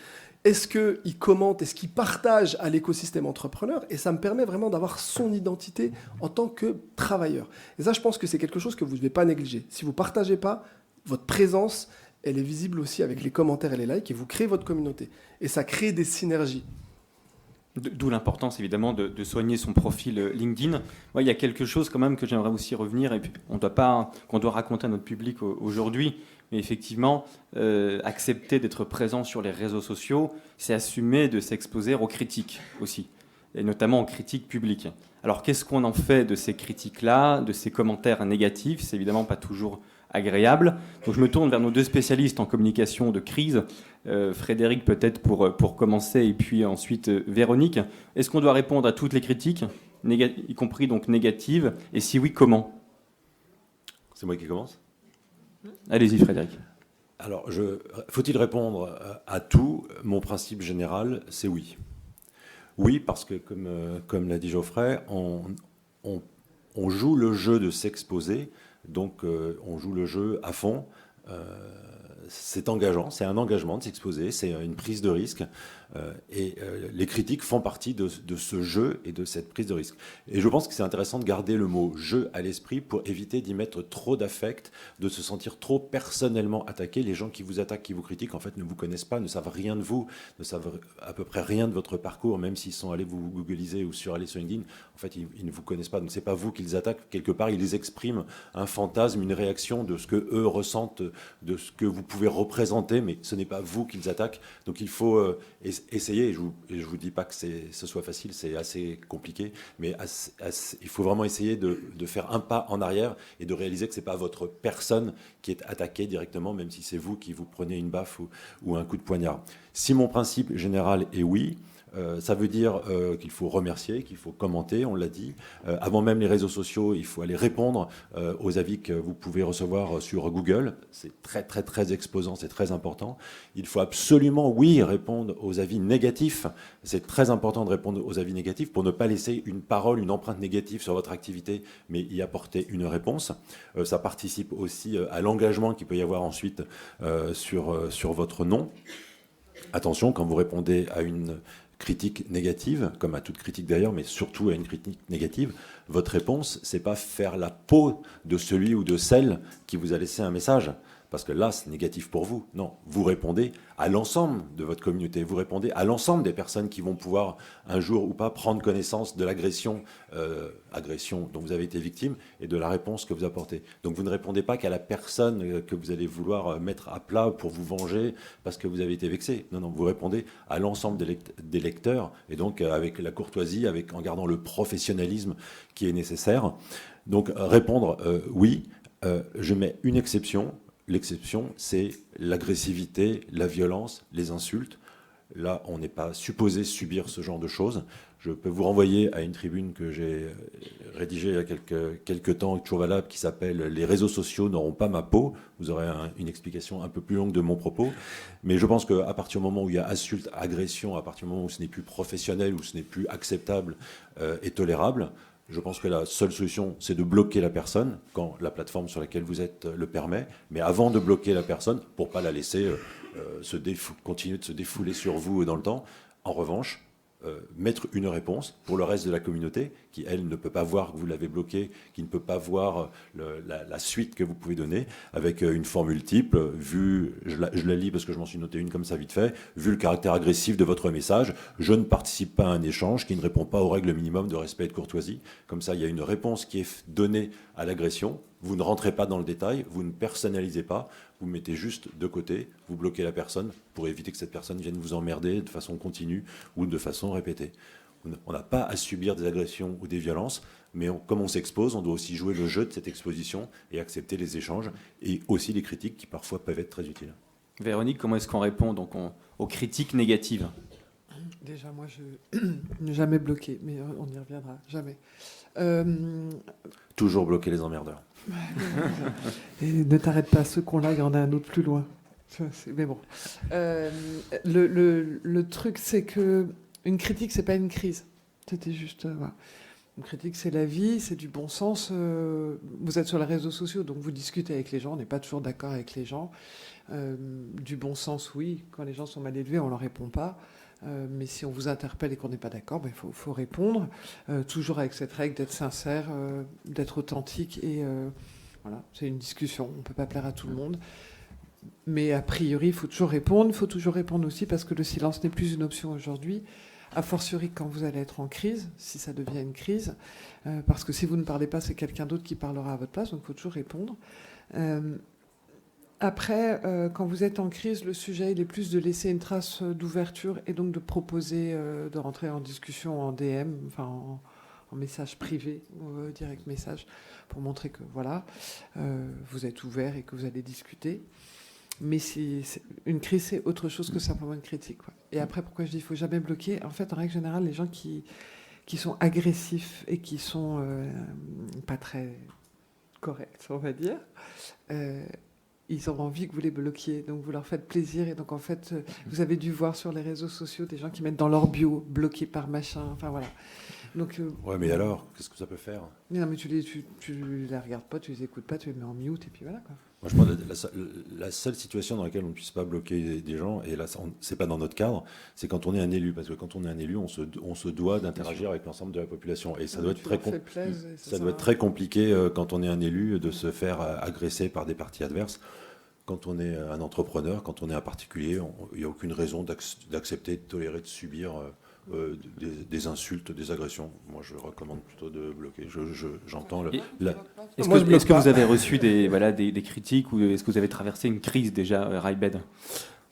Est-ce qu'il commente, est-ce qu'il partage à l'écosystème entrepreneur ? Et ça me permet vraiment d'avoir son identité en tant que travailleur. Et ça, je pense que c'est quelque chose que vous ne devez pas négliger. Si vous ne partagez pas, votre présence, elle est visible aussi avec les commentaires et les likes, et vous créez votre communauté. Et ça crée des synergies. D'où l'importance évidemment de soigner son profil LinkedIn. Moi, il y a quelque chose quand même que j'aimerais aussi revenir, et puis qu'on doit raconter à notre public aujourd'hui, mais effectivement, accepter d'être présent sur les réseaux sociaux, c'est assumer de s'exposer aux critiques aussi, et notamment aux critiques publiques. Alors qu'est-ce qu'on en fait de ces critiques-là, de ces commentaires négatifs ? C'est évidemment pas toujours agréable. Donc je me tourne vers nos deux spécialistes en communication de crise. Frédéric peut-être pour commencer et puis ensuite Véronique. Est-ce qu'on doit répondre à toutes les critiques, y compris donc négatives ? Et si oui, comment ? C'est moi qui commence ? Allez-y Frédéric. Alors, faut-il répondre à tout ? Mon principe général, c'est oui. Oui, parce que comme l'a dit Geoffrey, on joue le jeu de s'exposer, donc on joue le jeu à fond. C'est engageant, c'est un engagement de s'exposer, c'est une prise de risque. Et les critiques font partie de ce jeu et de cette prise de risque. Et je pense que c'est intéressant de garder le mot « jeu » à l'esprit pour éviter d'y mettre trop d'affect, de se sentir trop personnellement attaqué. Les gens qui vous attaquent, qui vous critiquent, en fait, ne vous connaissent pas, ne savent rien de vous, ne savent à peu près rien de votre parcours, même s'ils sont allés vous googliser ou aller sur LinkedIn. En fait, ils ne vous connaissent pas. Donc, c'est pas vous qu'ils attaquent. Quelque part, ils expriment un fantasme, une réaction de ce que eux ressentent, de ce que vous pouvez représenter, mais ce n'est pas vous qu'ils attaquent. Donc, il faut essayer, et je vous dis pas que ce soit facile, c'est assez compliqué, mais il faut vraiment essayer de faire un pas en arrière et de réaliser que c'est pas votre personne qui est attaquée directement, même si c'est vous qui vous prenez une baffe ou un coup de poignard. Si mon principe général est oui, ça veut dire qu'il faut remercier, qu'il faut commenter, on l'a dit. Avant même les réseaux sociaux, il faut aller répondre aux avis que vous pouvez recevoir sur Google. C'est très, très, très exposant, c'est très important. Il faut absolument, oui, répondre aux avis négatifs. C'est très important de répondre aux avis négatifs pour ne pas laisser une parole, une empreinte négative sur votre activité, mais y apporter une réponse. Ça participe aussi à l'engagement qu'il peut y avoir ensuite sur votre nom. Attention, quand vous répondez à une critique négative, comme à toute critique d'ailleurs, mais surtout à une critique négative, votre réponse, c'est pas faire la peau de celui ou de celle qui vous a laissé un message, parce que là, c'est négatif pour vous. Non, vous répondez à l'ensemble de votre communauté, vous répondez à l'ensemble des personnes qui vont pouvoir, un jour ou pas, prendre connaissance de l'agression dont vous avez été victime et de la réponse que vous apportez. Donc vous ne répondez pas qu'à la personne que vous allez vouloir mettre à plat pour vous venger parce que vous avez été vexé. Non, non, vous répondez à l'ensemble des lecteurs, et donc avec la courtoisie, en gardant le professionnalisme qui est nécessaire. Donc répondre oui, je mets une exception. L'exception, c'est l'agressivité, la violence, les insultes. Là, on n'est pas supposé subir ce genre de choses. Je peux vous renvoyer à une tribune que j'ai rédigée il y a quelques temps, toujours valable, qui s'appelle « Les réseaux sociaux n'auront pas ma peau ». Vous aurez une explication un peu plus longue de mon propos. Mais je pense qu'à partir du moment où il y a insulte, agression, à partir du moment où ce n'est plus professionnel, où ce n'est plus acceptable et tolérable, Je pense que la seule solution, c'est de bloquer la personne quand la plateforme sur laquelle vous êtes le permet. Mais avant de bloquer la personne, pour ne pas la laisser continuer de se défouler sur vous dans le temps, en revanche, mettre une réponse pour le reste de la communauté qui, elle, ne peut pas voir que vous l'avez bloqué, qui ne peut pas voir la suite que vous pouvez donner, avec une formule type, je la lis parce que je m'en suis noté une comme ça vite fait, vu le caractère agressif de votre message, je ne participe pas à un échange qui ne répond pas aux règles minimum de respect et de courtoisie. Comme ça, il y a une réponse qui est donnée à l'agression. Vous ne rentrez pas dans le détail, vous ne personnalisez pas, vous mettez juste de côté, vous bloquez la personne pour éviter que cette personne vienne vous emmerder de façon continue ou de façon répétée. On n'a pas à subir des agressions ou des violences, mais comme on s'expose, on doit aussi jouer le jeu de cette exposition et accepter les échanges et aussi les critiques qui parfois peuvent être très utiles. Véronique, comment est-ce qu'on répond donc aux critiques négatives ? Déjà, moi, je n'ai jamais bloqué, mais on y reviendra, jamais. Toujours bloquer les emmerdeurs. Et ne t'arrête pas, ceux qu'on a, il y en a un autre plus loin. Mais bon. Le truc, c'est que une critique, c'est pas une crise. C'était juste... voilà. Une critique, c'est la vie, c'est du bon sens. Vous êtes sur les réseaux sociaux, donc vous discutez avec les gens, on n'est pas toujours d'accord avec les gens. Du bon sens, oui. Quand les gens sont mal élevés, on ne leur répond pas. Mais si on vous interpelle et qu'on n'est pas d'accord, il faut répondre. Toujours avec cette règle d'être sincère, d'être authentique. Et voilà, c'est une discussion. On ne peut pas plaire à tout le monde. Mais a priori, il faut toujours répondre. Il faut toujours répondre aussi parce que le silence n'est plus une option aujourd'hui. A fortiori quand vous allez être en crise, si ça devient une crise. Parce que si vous ne parlez pas, c'est quelqu'un d'autre qui parlera à votre place. Donc il faut toujours répondre. Après, quand vous êtes en crise, le sujet, il est plus de laisser une trace d'ouverture et donc de proposer de rentrer en discussion en DM, enfin en message privé, ou direct message, pour montrer que voilà, vous êtes ouvert et que vous allez discuter. Mais une crise, c'est autre chose que simplement une critique, quoi. Et après, pourquoi je dis qu'il ne faut jamais bloquer ? En fait, en règle générale, les gens qui sont agressifs et qui sont pas très corrects, on va dire, ils ont envie que vous les bloquiez, donc vous leur faites plaisir. Et donc, en fait, vous avez dû voir sur les réseaux sociaux des gens qui mettent dans leur bio, bloqué par machin, enfin voilà. Donc, ouais, mais alors, qu'est-ce que ça peut faire ? Non, mais tu les regardes pas, tu les écoutes pas, tu les mets en mute, et puis voilà, quoi. Moi, je pense que la seule situation dans laquelle on ne puisse pas bloquer des gens, et là, c'est pas dans notre cadre, c'est quand on est un élu. Parce que quand on est un élu, on se doit d'interagir avec l'ensemble de la population. Et ça doit être très compliqué quand on est un élu de se faire agresser par des partis adverses. Quand on est un entrepreneur, quand on est un particulier, il n'y a aucune raison d'accepter, de tolérer, de subir des insultes, des agressions. Moi, je recommande plutôt de bloquer. J'entends Est-ce que vous avez reçu des critiques ou est-ce que vous avez traversé une crise déjà, Raibed ?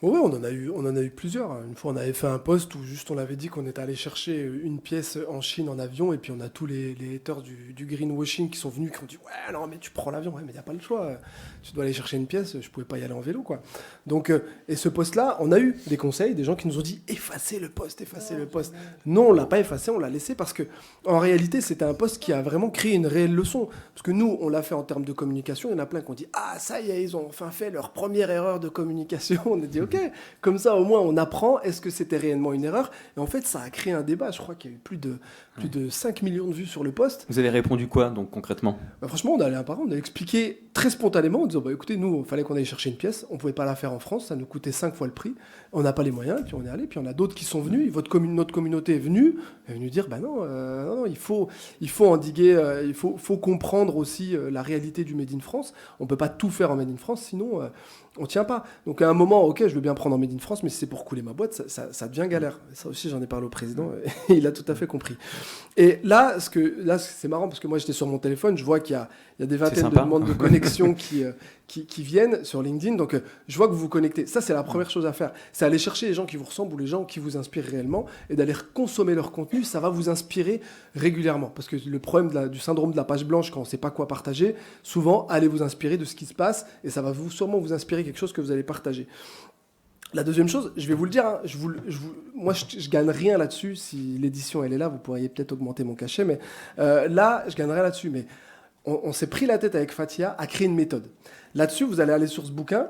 Oui, on en a eu plusieurs. Une fois, on avait fait un post où juste on avait dit qu'on était allé chercher une pièce en Chine en avion et puis on a tous les haters du greenwashing qui sont venus, qui ont dit « Ouais, non, mais tu prends l'avion. Ouais, mais il n'y a pas le choix. Tu dois aller chercher une pièce. Je ne pouvais pas y aller en vélo, quoi. » Donc, et ce post-là, on a eu des conseils, des gens qui nous ont dit « Effacez le post, effacez le post. » Non, on ne l'a pas effacé, on l'a laissé parce que en réalité, c'était un post qui a vraiment créé une réelle leçon. Parce que nous, on l'a fait en termes de communication. Il y en a plein qui ont dit « Ah, ça y est, ils ont enfin fait leur première erreur de communication. » On a dit « Ok, comme ça au moins on apprend, est-ce que c'était réellement une erreur ?» Et en fait ça a créé un débat, je crois qu'il y a eu plus de 5 millions de vues sur le post. Vous avez répondu quoi donc concrètement ? Franchement on allait un par un, on a expliqué très spontanément en disant écoutez, nous il fallait qu'on aille chercher une pièce, on pouvait pas la faire en France, ça nous coûtait 5 fois le prix, on n'a pas les moyens, puis on est allé, puis on a d'autres qui sont venus, notre communauté est venue dire non, il faut endiguer, il faut comprendre aussi la réalité du Made in France, on peut pas tout faire en Made in France, sinon on tient pas. Donc à un moment, ok, je veux bien prendre en Made in France, mais si c'est pour couler ma boîte, ça devient galère. Ça aussi, j'en ai parlé au président, et il a tout à fait compris. Et là, c'est marrant, parce que moi, j'étais sur mon téléphone, je vois qu'il y a des vingtaines de demandes de connexion qui viennent sur LinkedIn, donc je vois que vous vous connectez. Ça, c'est la première chose à faire. C'est aller chercher les gens qui vous ressemblent ou les gens qui vous inspirent réellement, et d'aller consommer leur contenu, ça va vous inspirer régulièrement. Parce que le problème du syndrome de la page blanche, quand on ne sait pas quoi partager, souvent, allez vous inspirer de ce qui se passe, et ça va sûrement vous inspirer quelque chose que vous allez partager. La deuxième chose, je vais vous le dire, hein, moi je gagne rien là-dessus. Si l'édition elle est là, vous pourriez peut-être augmenter mon cachet, mais là je gagne rien là-dessus. Mais on s'est pris la tête avec Fathia à créer une méthode. Là-dessus, vous allez aller sur ce bouquin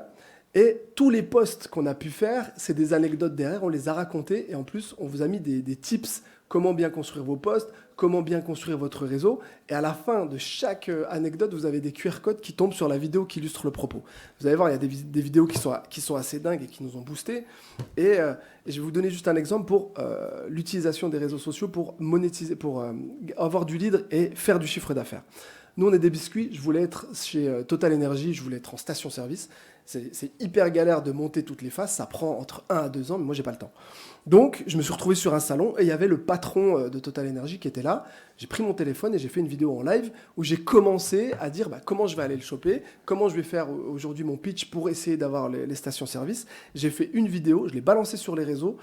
Et tous les posts qu'on a pu faire, c'est des anecdotes derrière, on les a racontés et en plus, on vous a mis des tips, comment bien construire vos posts, comment bien construire votre réseau. Et à la fin de chaque anecdote, vous avez des QR codes qui tombent sur la vidéo qui illustre le propos. Vous allez voir, il y a des vidéos qui sont assez dingues et qui nous ont boostés. Et je vais vous donner juste un exemple pour l'utilisation des réseaux sociaux pour monétiser, pour avoir du lead et faire du chiffre d'affaires. Nous, on est des biscuits. Je voulais être chez Total Energy, je voulais être en station-service. C'est hyper galère de monter toutes les phases. Ça prend entre 1 à 2 ans, mais moi, j'ai pas le temps. Donc, je me suis retrouvé sur un salon et il y avait le patron de Total Energy qui était là. J'ai pris mon téléphone et j'ai fait une vidéo en live où j'ai commencé à dire comment je vais aller le choper, comment je vais faire aujourd'hui mon pitch pour essayer d'avoir les stations-service. J'ai fait une vidéo, je l'ai balancée sur les réseaux.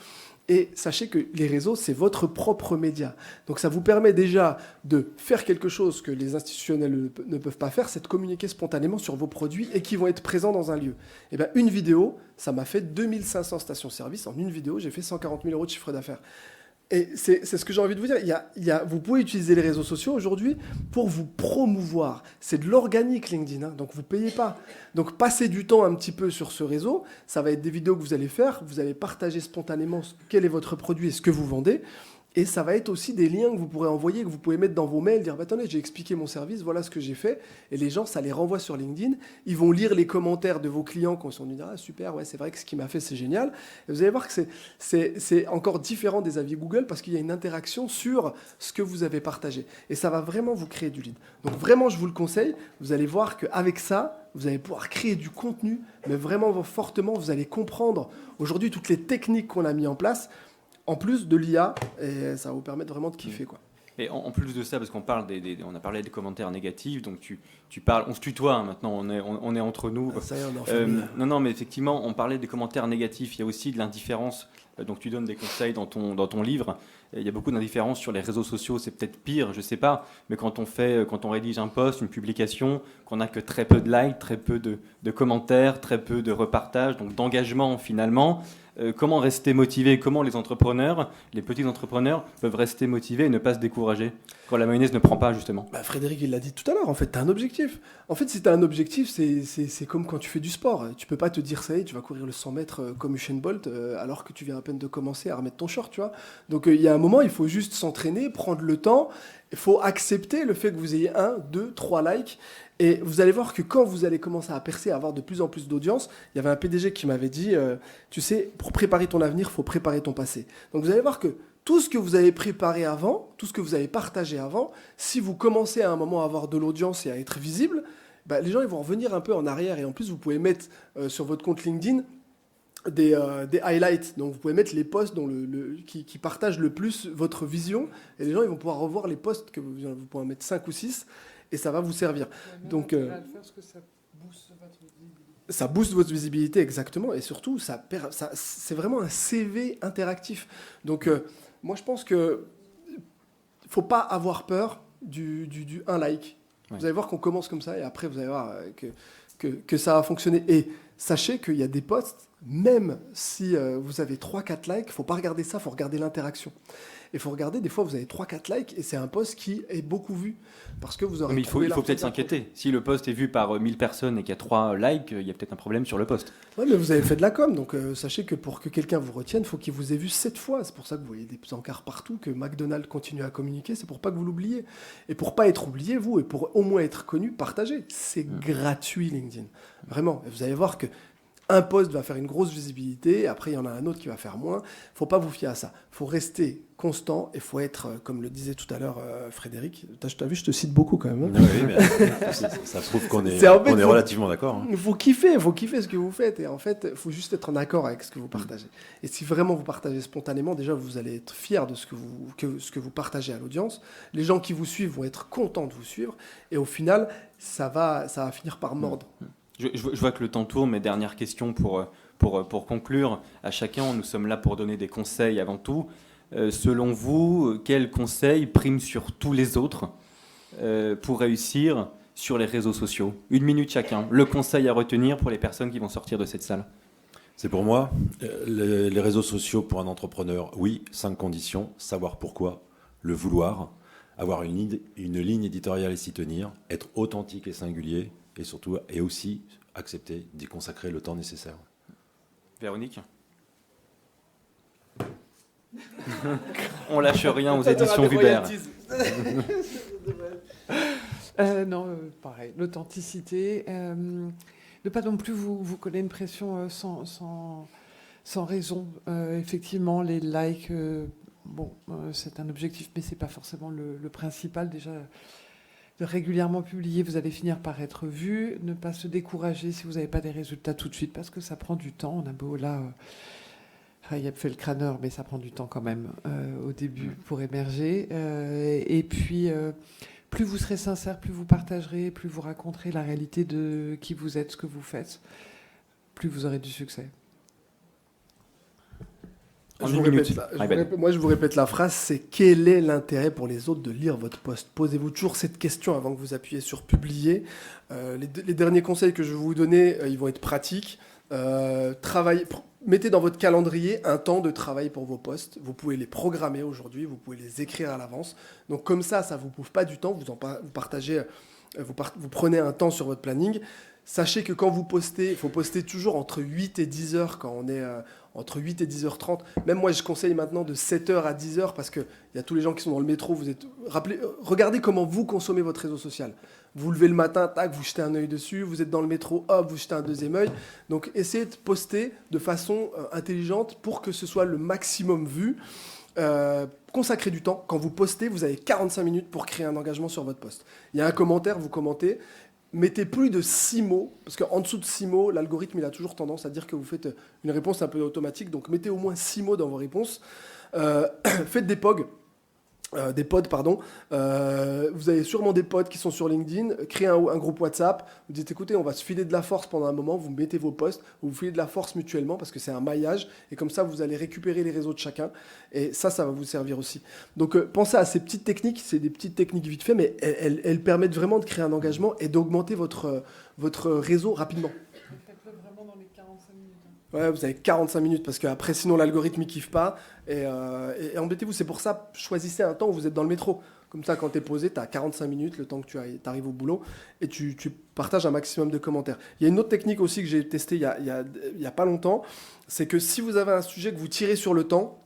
Et sachez que les réseaux, c'est votre propre média. Donc ça vous permet déjà de faire quelque chose que les institutionnels ne peuvent pas faire, c'est de communiquer spontanément sur vos produits et qui vont être présents dans un lieu. Et bien, une vidéo, ça m'a fait 2500 stations-service. En une vidéo, j'ai fait 140 000 euros de chiffre d'affaires. Et c'est ce que j'ai envie de vous dire. Vous pouvez utiliser les réseaux sociaux aujourd'hui pour vous promouvoir. C'est de l'organique LinkedIn, donc vous ne payez pas. Donc passez du temps un petit peu sur ce réseau. Ça va être des vidéos que vous allez faire. Vous allez partager spontanément quel est votre produit et ce que vous vendez. Et ça va être aussi des liens que vous pourrez envoyer, que vous pouvez mettre dans vos mails, dire attendez, j'ai expliqué mon service, voilà ce que j'ai fait. Et les gens, ça les renvoie sur LinkedIn. Ils vont lire les commentaires de vos clients quand ils sont dit ah super, ouais, c'est vrai que ce qu'il m'a fait, c'est génial. Et vous allez voir que c'est encore différent des avis Google parce qu'il y a une interaction sur ce que vous avez partagé. Et ça va vraiment vous créer du lead. Donc vraiment, je vous le conseille. Vous allez voir qu'avec ça, vous allez pouvoir créer du contenu, mais vraiment fortement, vous allez comprendre aujourd'hui toutes les techniques qu'on a mis en place. En plus de l'IA, et ça va vous permettre vraiment de kiffer, quoi. Et en plus de ça, parce qu'on parle on a parlé des commentaires négatifs, donc tu parles, on se tutoie hein, maintenant, on est entre nous. Ça y est, on est en famille. Non, mais effectivement, on parlait des commentaires négatifs. Il y a aussi de l'indifférence. Donc tu donnes des conseils dans ton livre. Il y a beaucoup d'indifférence sur les réseaux sociaux. C'est peut-être pire, je sais pas. Mais quand on rédige un post, une publication, qu'on n'a que très peu de likes, très peu de commentaires, très peu de repartages, donc d'engagement finalement. Comment rester motivé? Comment les entrepreneurs, les petits entrepreneurs peuvent rester motivés et ne pas se décourager quand la mayonnaise ne prend pas justement? Frédéric, il l'a dit tout à l'heure, en fait, tu as un objectif. En fait, si tu as un objectif, c'est comme quand tu fais du sport. Tu peux pas te dire, ça y est, tu vas courir le 100 mètres comme Usain Bolt alors que tu viens à peine de commencer à remettre ton short, tu vois. Donc, il y a un moment, il faut juste s'entraîner, prendre le temps. Il faut accepter le fait que vous ayez 1, 2, 3 likes. Et vous allez voir que quand vous allez commencer à percer, à avoir de plus en plus d'audience, il y avait un PDG qui m'avait dit, tu sais, pour préparer ton avenir, il faut préparer ton passé. Donc vous allez voir que tout ce que vous avez préparé avant, tout ce que vous avez partagé avant, si vous commencez à un moment à avoir de l'audience et à être visible, les gens ils vont revenir un peu en arrière. Et en plus, vous pouvez mettre sur votre compte LinkedIn des highlights. Donc vous pouvez mettre les posts qui partagent le plus votre vision. Et les gens ils vont pouvoir revoir les posts que vous pouvez en mettre 5 ou 6. Et ça va vous servir. Donc, ça booste votre visibilité, exactement. Et surtout, c'est vraiment un CV interactif. Donc, moi, je pense qu'il ne faut pas avoir peur du 1 like. Ouais. Vous allez voir qu'on commence comme ça et après, vous allez voir que ça va fonctionner. Et sachez qu'il y a des posts, même si vous avez 3-4 likes, il ne faut pas regarder ça, il faut regarder l'interaction. Il faut regarder, des fois, vous avez 3-4 likes et c'est un post qui est beaucoup vu. Parce que vous aurez. Mais il faut peut-être s'inquiéter. Si le post est vu par 1000 personnes et qu'il y a 3 likes, il y a peut-être un problème sur le post. Oui, mais vous avez fait de la com. Donc, sachez que pour que quelqu'un vous retienne, il faut qu'il vous ait vu 7 fois. C'est pour ça que vous voyez des encarts partout, que McDonald's continue à communiquer. C'est pour pas que vous l'oubliez. Et pour pas être oublié, vous, et pour au moins être connu, partagez. C'est gratuit, LinkedIn. Vraiment. Et vous allez voir que un post va faire une grosse visibilité, après il y en a un autre qui va faire moins. Il ne faut pas vous fier à ça. Il faut rester constant et il faut être, comme le disait tout à l'heure Frédéric, t'as vu, je te cite beaucoup quand même. Hein. Oui, mais ça prouve qu'on est relativement d'accord. Hein. Il faut kiffer ce que vous faites. Et en fait, il faut juste être en accord avec ce que vous partagez. Et si vraiment vous partagez spontanément, déjà vous allez être fier de ce que vous partagez à l'audience. Les gens qui vous suivent vont être contents de vous suivre. Et au final, ça va finir par mordre. Je vois que le temps tourne, mais dernière question pour conclure. À chacun, nous sommes là pour donner des conseils avant tout. Selon vous, quels conseils priment sur tous les autres pour réussir sur les réseaux sociaux? 1 minute chacun. Le conseil à retenir pour les personnes qui vont sortir de cette salle. C'est pour moi, les réseaux sociaux pour un entrepreneur, oui, 5 conditions. Savoir pourquoi, le vouloir, avoir une ligne éditoriale et s'y tenir, être authentique et singulier, et surtout, et aussi accepter d'y consacrer le temps nécessaire. Véronique. On lâche rien aux éditions Vuber. Non, pareil. L'authenticité. Ne pas non plus vous coller une pression sans raison. Effectivement, les likes, c'est un objectif, mais c'est pas forcément le principal. Déjà, de régulièrement publier, vous allez finir par être vu. Ne pas se décourager si vous n'avez pas des résultats tout de suite, parce que ça prend du temps. On a beau là... il a fait le crâneur, mais ça prend du temps quand même au début pour émerger. Et puis, plus vous serez sincère, plus vous partagerez, plus vous raconterez la réalité de qui vous êtes, ce que vous faites, plus vous aurez du succès. Moi, je vous répète la phrase, c'est quel est l'intérêt pour les autres de lire votre post? Posez-vous toujours cette question avant que vous appuyez sur publier. Les derniers conseils que je vais vous donner, ils vont être pratiques. Mettez dans votre calendrier un temps de travail pour vos posts. Vous pouvez les programmer aujourd'hui, vous pouvez les écrire à l'avance. Donc comme ça ne vous bouffe pas du temps. Vous prenez un temps sur votre planning. Sachez que quand vous postez, il faut poster toujours entre 8 et 10 heures quand on est entre 8 et 10h30. Même moi, je conseille maintenant de 7h à 10h parce qu'il y a tous les gens qui sont dans le métro. Regardez comment vous consommez votre réseau social. Vous levez le matin, tac, vous jetez un œil dessus. Vous êtes dans le métro, hop, vous jetez un deuxième œil. Donc, essayez de poster de façon intelligente pour que ce soit le maximum vu. Consacrez du temps. Quand vous postez, vous avez 45 minutes pour créer un engagement sur votre post. Il y a un commentaire, vous commentez. Mettez plus de 6 mots, parce qu'en dessous de 6 mots, l'algorithme il a toujours tendance à dire que vous faites une réponse un peu automatique. Donc mettez au moins 6 mots dans vos réponses. Faites des pods. Vous avez sûrement des pods qui sont sur LinkedIn. Créez un groupe WhatsApp. Vous dites écoutez, on va se filer de la force pendant un moment. Vous mettez vos posts, vous filez de la force mutuellement parce que c'est un maillage. Et comme ça, vous allez récupérer les réseaux de chacun. Et ça va vous servir aussi. Donc pensez à ces petites techniques. C'est des petites techniques vite fait, mais elles permettent vraiment de créer un engagement et d'augmenter votre réseau rapidement. Faites-le vraiment dans les 45 minutes. Ouais, vous avez 45 minutes parce qu'après, sinon, l'algorithme ne kiffe pas. Et embêtez-vous, c'est pour ça, choisissez un temps où vous êtes dans le métro. Comme ça, quand tu es posé, tu as 45 minutes, le temps que tu arrives au boulot, et tu partages un maximum de commentaires. Il y a une autre technique aussi que j'ai testée il y a pas longtemps, c'est que si vous avez un sujet que vous tirez sur le temps,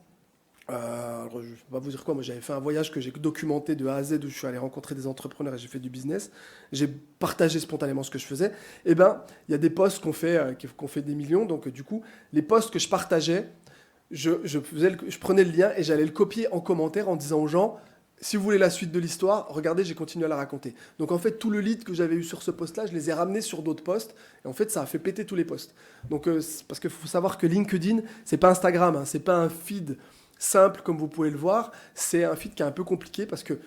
alors je ne peux pas vous dire quoi, moi j'avais fait un voyage que j'ai documenté de A à Z où je suis allé rencontrer des entrepreneurs et j'ai fait du business, j'ai partagé spontanément ce que je faisais, et ben il y a des posts qu'on fait des millions, donc du coup les posts que je partageais, je prenais le lien et j'allais le copier en commentaire en disant aux gens si vous voulez la suite de l'histoire, regardez, j'ai continué à la raconter. Donc en fait, tout le lead que j'avais eu sur ce post-là, je les ai ramenés sur d'autres posts. Et en fait, ça a fait péter tous les posts. Donc parce qu'il faut savoir que LinkedIn, c'est pas Instagram, hein, c'est pas un feed simple comme vous pouvez le voir. C'est un feed qui est un peu compliqué parce que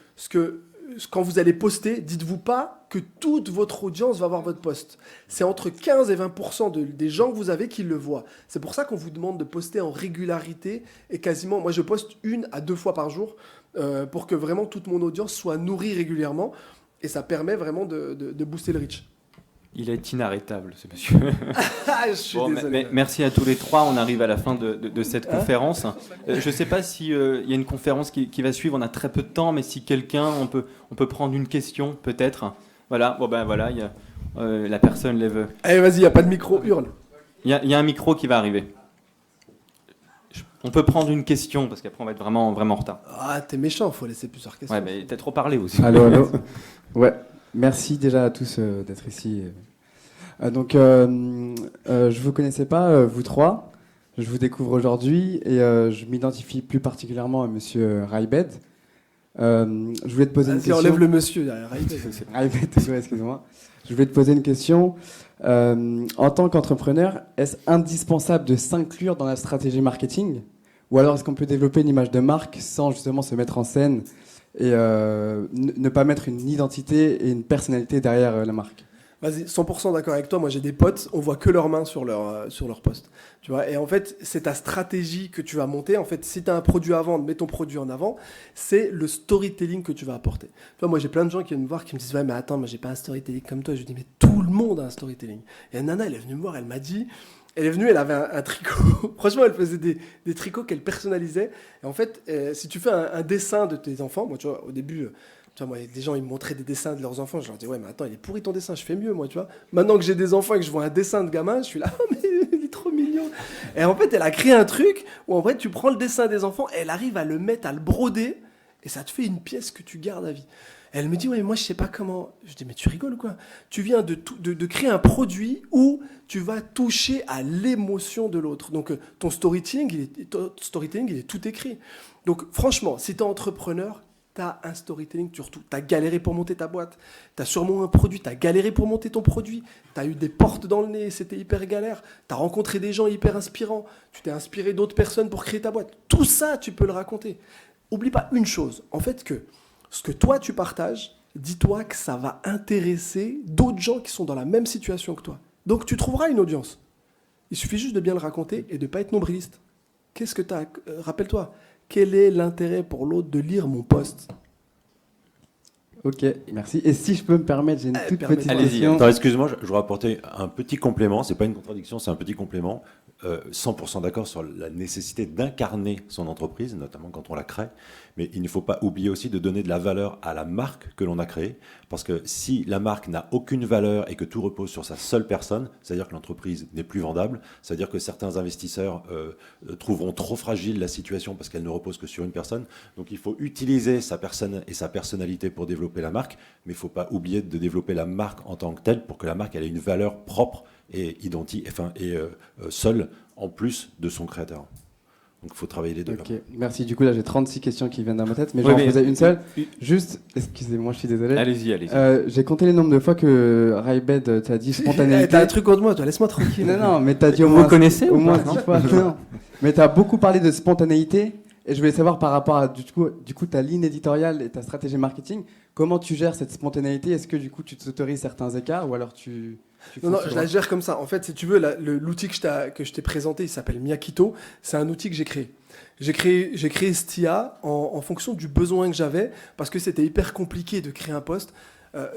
quand vous allez poster, dites-vous pas que toute votre audience va voir votre post. C'est entre 15 et 20% des gens que vous avez qui le voient. C'est pour ça qu'on vous demande de poster en régularité et quasiment, moi je poste 1 à 2 fois par jour pour que vraiment toute mon audience soit nourrie régulièrement et ça permet vraiment de booster le reach. Il est inarrêtable, ce monsieur. Je suis désolé. Merci à tous les trois. On arrive à la fin de cette conférence. Je ne sais pas s'il y a une conférence qui va suivre. On a très peu de temps, mais si quelqu'un, on peut prendre une question, peut-être. Voilà. Bon ben voilà. La personne lève. Allez, vas-y. Il n'y a pas de micro. Hurle. Il y a un micro qui va arriver. On peut prendre une question parce qu'après on va être vraiment en retard. Ah, t'es méchant. Faut laisser plusieurs questions. Ouais, mais t'as trop parlé aussi. Allô. Ouais. Merci déjà à tous d'être ici. Donc, je vous connaissais pas, vous trois. Je vous découvre aujourd'hui et je m'identifie plus particulièrement à Monsieur Raibed. Je voulais te poser une question. Enlève le monsieur derrière Raibed. Raibed, ouais, excuse-moi. Je voulais te poser une question. En tant qu'entrepreneur, est-ce indispensable de s'inclure dans la stratégie marketing ? Ou alors est-ce qu'on peut développer une image de marque sans justement se mettre en scène et ne pas mettre une identité et une personnalité derrière la marque? Vas-y, 100% d'accord avec toi. Moi, j'ai des potes, on voit que leurs mains sur leur poste. Tu vois, et en fait, c'est ta stratégie que tu vas monter. En fait, si tu as un produit à vendre, mets ton produit en avant. C'est le storytelling que tu vas apporter. Tu vois, moi, j'ai plein de gens qui viennent me voir qui me disent « Ouais, mais attends, moi, j'ai pas un storytelling comme toi. » Je dis « Mais tout le monde a un storytelling. » Et une nana, elle est venue me voir, elle m'a dit... Elle est venue, elle avait un tricot. Franchement, elle faisait des tricots qu'elle personnalisait. Et en fait, si tu fais un dessin de tes enfants, moi, tu vois, au début, Tu vois, moi, des gens, ils me montraient des dessins de leurs enfants. Je leur dis, ouais, mais attends, il est pourri ton dessin, je fais mieux, moi, tu vois. Maintenant que j'ai des enfants et que je vois un dessin de gamin, je suis là, oh, mais il est trop mignon. Et en fait, elle a créé un truc où, en fait, tu prends le dessin des enfants, et elle arrive à le mettre, à le broder, et ça te fait une pièce que tu gardes à vie. Et elle me dit, ouais, mais moi, je sais pas comment. Je dis, mais tu rigoles ou quoi? Tu viens de créer un produit où tu vas toucher à l'émotion de l'autre. Donc, ton storytelling, il est tout écrit. Donc, franchement, si tu es entrepreneur, tu as un storytelling sur tout. Tu as galéré pour monter ta boîte. Tu as sûrement un produit. Tu as galéré pour monter ton produit. Tu as eu des portes dans le nez. C'était hyper galère. Tu as rencontré des gens hyper inspirants. Tu t'es inspiré d'autres personnes pour créer ta boîte. Tout ça, tu peux le raconter. Oublie pas une chose. En fait, que ce que toi, tu partages, dis-toi que ça va intéresser d'autres gens qui sont dans la même situation que toi. Donc, tu trouveras une audience. Il suffit juste de bien le raconter et de ne pas être nombriliste. Qu'est-ce que tu as rappelle-toi. Quel est l'intérêt pour l'autre de lire mon post? Ok, merci. Et si je peux me permettre, j'ai une toute petite Allez-y. question. Attends, excuse-moi, je voudrais apporter un petit complément. C'est pas une contradiction, c'est un petit complément. 100% d'accord sur la nécessité d'incarner son entreprise, notamment quand on la crée. Mais il ne faut pas oublier aussi de donner de la valeur à la marque que l'on a créée. Parce que si la marque n'a aucune valeur et que tout repose sur sa seule personne, c'est-à-dire que l'entreprise n'est plus vendable, c'est-à-dire que certains investisseurs trouveront trop fragile la situation parce qu'elle ne repose que sur une personne. Donc il faut utiliser sa personne et sa personnalité pour développer la marque, mais il ne faut pas oublier de développer la marque en tant que telle pour que la marque elle ait une valeur propre et seule en plus de son créateur. Donc il faut travailler les deux. Ok, merci. Du coup, là, j'ai 36 questions qui viennent dans ma tête, mais Oui, j'en mais- posais une seule. Oui. Juste, excusez-moi, je suis désolé. Allez-y, allez-y. J'ai compté les nombres de fois que Raibed t'a dit Eh, spontanéité. t'as un truc contre moi, toi, laisse-moi tranquille. Non, mais t'as dit au Vous moins, connaissez au ou moins pas 10 fois. Non. Mais t'as beaucoup parlé de spontanéité. Et je voulais savoir par rapport à du coup, ta ligne éditoriale et ta stratégie marketing, comment tu gères cette spontanéité? Est-ce que du coup tu t'autorises certains écarts ou alors tu Non, non, fonces je droit? la gère comme ça. En fait, si tu veux, l'outil que je t'ai présenté, il s'appelle Miyakito. C'est un outil que j'ai créé. J'ai créé Stia en fonction du besoin que j'avais parce que c'était hyper compliqué de créer un post.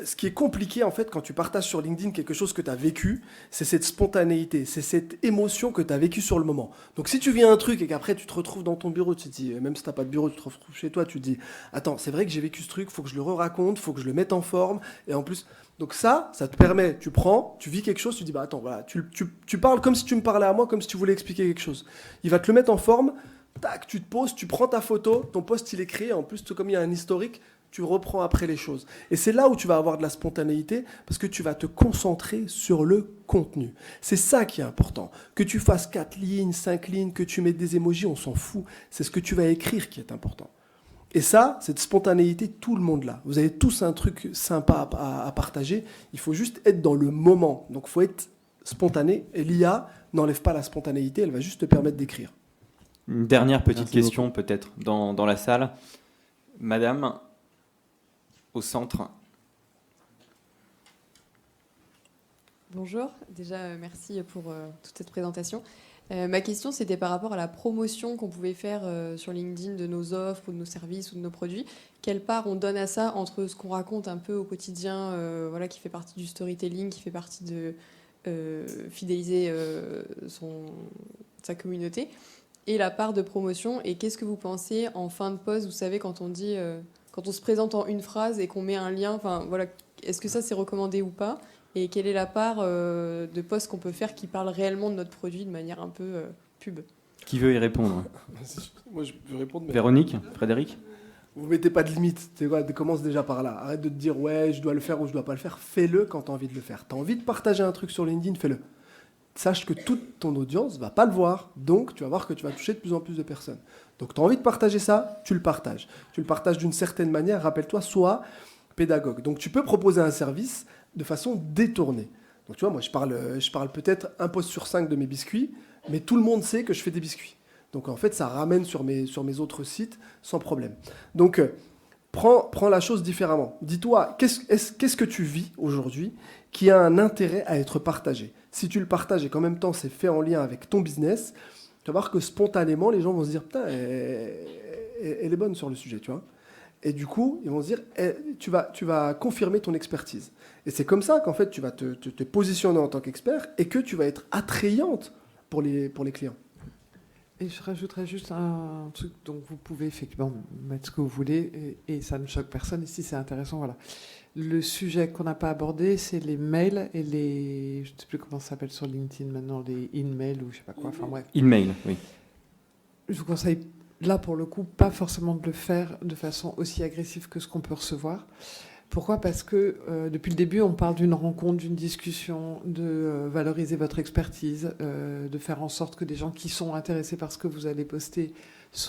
Ce qui est compliqué, en fait, quand tu partages sur LinkedIn quelque chose que tu as vécu, c'est cette spontanéité, c'est cette émotion que tu as vécue sur le moment. Donc, si tu vis un truc et qu'après tu te retrouves dans ton bureau, tu te dis, même si tu n'as pas de bureau, tu te retrouves chez toi, tu te dis, attends, c'est vrai que j'ai vécu ce truc, il faut que je le re-raconte, il faut que je le mette en forme. Et en plus, donc ça te permet, tu prends, tu vis quelque chose, tu dis, bah attends, voilà, tu parles comme si tu me parlais à moi, comme si tu voulais expliquer quelque chose. Il va te le mettre en forme, tac, tu te poses, tu prends ta photo, ton post il est créé, en plus, tout comme il y a un historique, tu reprends après les choses. Et c'est là où tu vas avoir de la spontanéité, parce que tu vas te concentrer sur le contenu. C'est ça qui est important. Que tu fasses 4 lignes, 5 lignes, que tu mettes des émojis, on s'en fout. C'est ce que tu vas écrire qui est important. Et ça, cette spontanéité, tout le monde l'a. Vous avez tous un truc sympa à partager. Il faut juste être dans le moment. Donc, il faut être spontané. Et l'IA n'enlève pas la spontanéité, elle va juste te permettre d'écrire. Une dernière petite Merci question peut-être dans la salle. Madame, au centre. Bonjour, déjà merci pour toute cette présentation. Ma question c'était par rapport à la promotion qu'on pouvait faire sur LinkedIn de nos offres ou de nos services ou de nos produits. Quelle part on donne à ça entre ce qu'on raconte un peu au quotidien, voilà, qui fait partie du storytelling, qui fait partie de fidéliser sa communauté, et la part de promotion. Et qu'est-ce que vous pensez en fin de post, vous savez, quand on dit, quand on se présente en une phrase et qu'on met un lien, enfin voilà, est-ce que ça c'est recommandé ou pas? Et quelle est la part de posts qu'on peut faire qui parle réellement de notre produit de manière un peu pub? Qui veut y répondre? Moi, je peux répondre, mais Véronique? Frédéric? vous mettez pas de limite. Tu sais quoi, commence déjà par là. Arrête de te dire, ouais, je dois le faire ou je dois pas le faire. Fais-le quand tu as envie de le faire. Tu as envie de partager un truc sur LinkedIn, fais-le. Sache que toute ton audience va pas le voir, donc tu vas voir que tu vas toucher de plus en plus de personnes. Donc tu as envie de partager ça, tu le partages. Tu le partages d'une certaine manière, rappelle-toi, sois pédagogue. Donc tu peux proposer un service de façon détournée. Donc tu vois, moi je parle peut-être un post sur 5 de mes biscuits, mais tout le monde sait que je fais des biscuits. Donc en fait, ça ramène sur mes autres sites sans problème. Donc prends la chose différemment. Dis-toi, qu'est-ce que tu vis aujourd'hui qui a un intérêt à être partagé? Si tu le partages et qu'en même temps c'est fait en lien avec ton business, tu vas voir que spontanément les gens vont se dire putain, elle est bonne sur le sujet, tu vois. Et du coup, ils vont se dire, tu vas confirmer ton expertise. Et c'est comme ça qu'en fait tu vas te positionner en tant qu'expert et que tu vas être attrayante pour les clients. Et je rajouterais juste un truc, donc vous pouvez effectivement mettre ce que vous voulez et ça ne choque personne. Ici, c'est intéressant, voilà. Le sujet qu'on n'a pas abordé, c'est les mails et les... Je ne sais plus comment ça s'appelle sur LinkedIn maintenant, les in-mails ou je ne sais pas quoi, enfin bref. In-mail, oui. Je vous conseille, là pour le coup, pas forcément de le faire de façon aussi agressive que ce qu'on peut recevoir. Pourquoi ? Parce que depuis le début, on parle d'une rencontre, d'une discussion, de valoriser votre expertise, de faire en sorte que des gens qui sont intéressés par ce que vous allez poster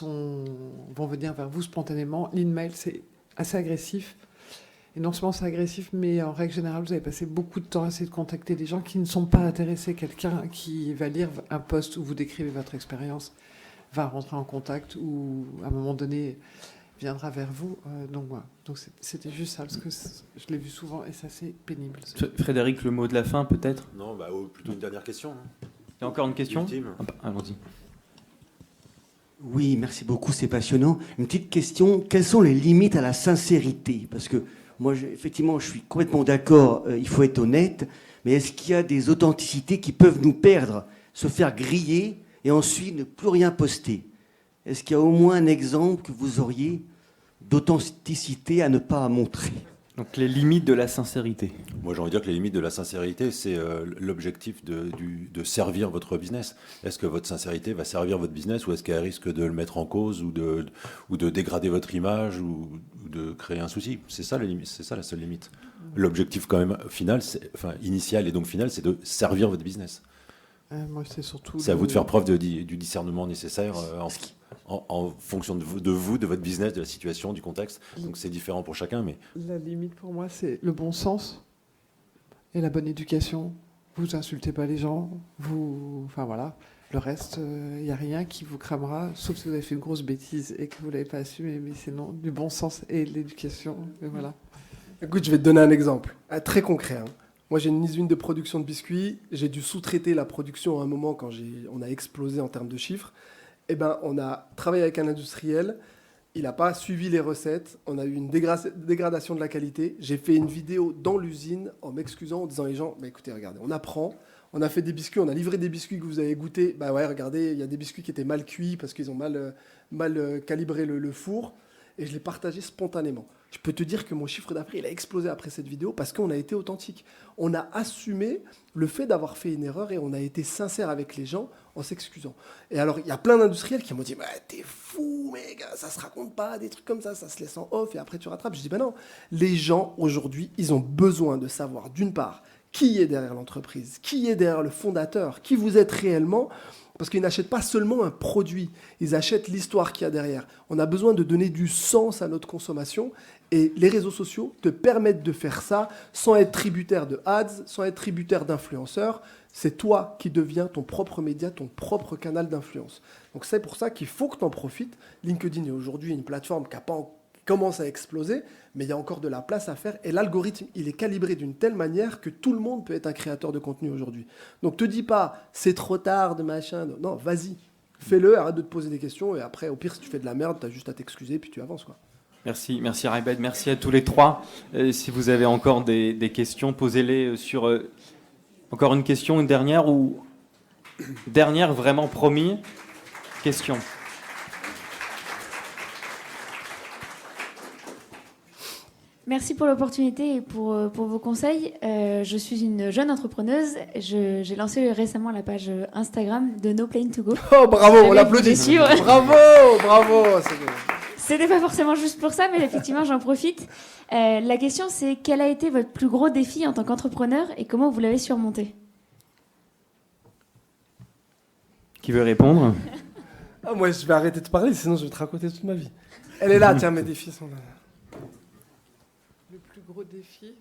vont venir vers vous spontanément. L'email, c'est assez agressif. Et non seulement c'est agressif, mais en règle générale, vous avez passé beaucoup de temps à essayer de contacter des gens qui ne sont pas intéressés. Quelqu'un qui va lire un post où vous décrivez votre expérience va rentrer en contact ou à un moment donné viendra vers vous. Donc voilà. Donc c'était juste ça, parce que je l'ai vu souvent et c'est assez pénible. Frédéric, le mot de la fin, peut-être ? Non, plutôt une dernière question. Il y a encore une question ? Ultime. Allons-y. Oui, merci beaucoup, c'est passionnant. Une petite question, quelles sont les limites à la sincérité ? Parce que moi, effectivement, je suis complètement d'accord, il faut être honnête, mais est-ce qu'il y a des authenticités qui peuvent nous perdre, se faire griller et ensuite ne plus rien poster ? Est-ce qu'il y a au moins un exemple que vous auriez d'authenticité à ne pas montrer ? Donc les limites de la sincérité. Moi, j'ai envie de dire que les limites de la sincérité, c'est l'objectif de servir votre business. Est-ce que votre sincérité va servir votre business ou est-ce qu'elle risque de le mettre en cause ou de dégrader votre image ou de créer un souci ? C'est ça la seule limite. L'objectif quand même final, initial et donc final, c'est de servir votre business. Moi, c'est surtout. C'est à vous de faire preuve du discernement nécessaire en fonction de vous, de votre business, de la situation, du contexte. Donc c'est différent pour chacun, mais La limite pour moi, c'est le bon sens et la bonne éducation. Vous insultez pas les gens, enfin voilà. Le reste, il n'y a rien qui vous cramera, sauf si vous avez fait une grosse bêtise et que vous l'avez pas assumé. Mais sinon, du bon sens et de l'éducation, et voilà. Écoute, je vais te donner un exemple très concret. Moi, j'ai une usine de production de biscuits. J'ai dû sous-traiter la production à un moment quand on a explosé en termes de chiffres. On a travaillé avec un industriel. Il n'a pas suivi les recettes. On a eu une dégradation de la qualité. J'ai fait une vidéo dans l'usine en m'excusant, en disant aux gens, écoutez, regardez, on apprend. On a fait des biscuits, on a livré des biscuits que vous avez goûtés. Regardez, il y a des biscuits qui étaient mal cuits parce qu'ils ont mal calibré le four. Et je l'ai partagé spontanément. Je peux te dire que mon chiffre d'affaires, il a explosé après cette vidéo parce qu'on a été authentique. On a assumé le fait d'avoir fait une erreur et on a été sincère avec les gens en s'excusant. Et alors, il y a plein d'industriels qui m'ont dit « T'es fou, mec, ça se raconte pas, des trucs comme ça se laisse en off et après tu rattrapes. » Je dis « Non, les gens, aujourd'hui, ils ont besoin de savoir, d'une part, qui est derrière l'entreprise, qui est derrière le fondateur, qui vous êtes réellement. » Parce qu'ils n'achètent pas seulement un produit, ils achètent l'histoire qu'il y a derrière. On a besoin de donner du sens à notre consommation et les réseaux sociaux te permettent de faire ça sans être tributaire de ads, sans être tributaire d'influenceurs. C'est toi qui deviens ton propre média, ton propre canal d'influence. Donc c'est pour ça qu'il faut que tu en profites. LinkedIn est aujourd'hui une plateforme qui commence à exploser, mais il y a encore de la place à faire. Et l'algorithme, il est calibré d'une telle manière que tout le monde peut être un créateur de contenu aujourd'hui. Donc te dis pas, c'est trop tard, de machin. Non, vas-y, fais-le, arrête de te poser des questions. Et après, au pire, si tu fais de la merde, tu as juste à t'excuser, puis tu avances, quoi. Merci Raibed, merci à tous les trois. Si vous avez encore des questions, posez-les sur... encore une question, une dernière ou... Dernière, vraiment promis. Question. Merci pour l'opportunité et pour vos conseils. Je suis une jeune entrepreneuse. J'ai lancé récemment la page Instagram de No Plane to Go. Oh, bravo, on l'applaudit. Bravo. C'était pas forcément juste pour ça, mais effectivement, j'en profite. La question, c'est quel a été votre plus gros défi en tant qu'entrepreneur et comment vous l'avez surmonté ? Qui veut répondre ? Moi, je vais arrêter de parler, sinon je vais te raconter toute ma vie. Elle est là, tiens, mes défis sont là. Le plus gros défi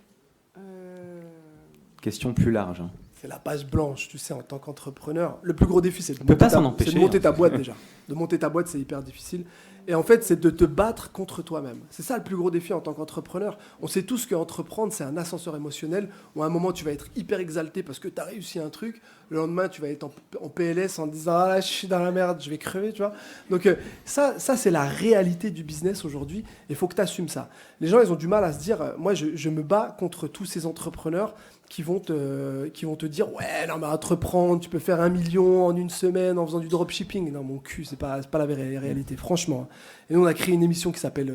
Question plus large. C'est la page blanche, tu sais, en tant qu'entrepreneur. Le plus gros défi, c'est de monter ta boîte déjà. De monter ta boîte, c'est hyper difficile. Et en fait, c'est de te battre contre toi-même. C'est ça le plus gros défi en tant qu'entrepreneur. On sait tous qu'entreprendre, c'est un ascenseur émotionnel où à un moment, tu vas être hyper exalté parce que tu as réussi un truc. Le lendemain, tu vas être en PLS en disant « Ah là, je suis dans la merde, je vais crever. » tu vois. Donc ça c'est la réalité du business aujourd'hui. Il faut que tu assumes ça. Les gens, ils ont du mal à se dire « Moi, je me bats contre tous ces entrepreneurs qui vont te dire « Ouais, non, mais entreprendre, tu peux faire 1 million en une semaine en faisant du dropshipping. » Non, mon cul, c'est pas la réalité, franchement. Et nous, on a créé une émission qui s'appelle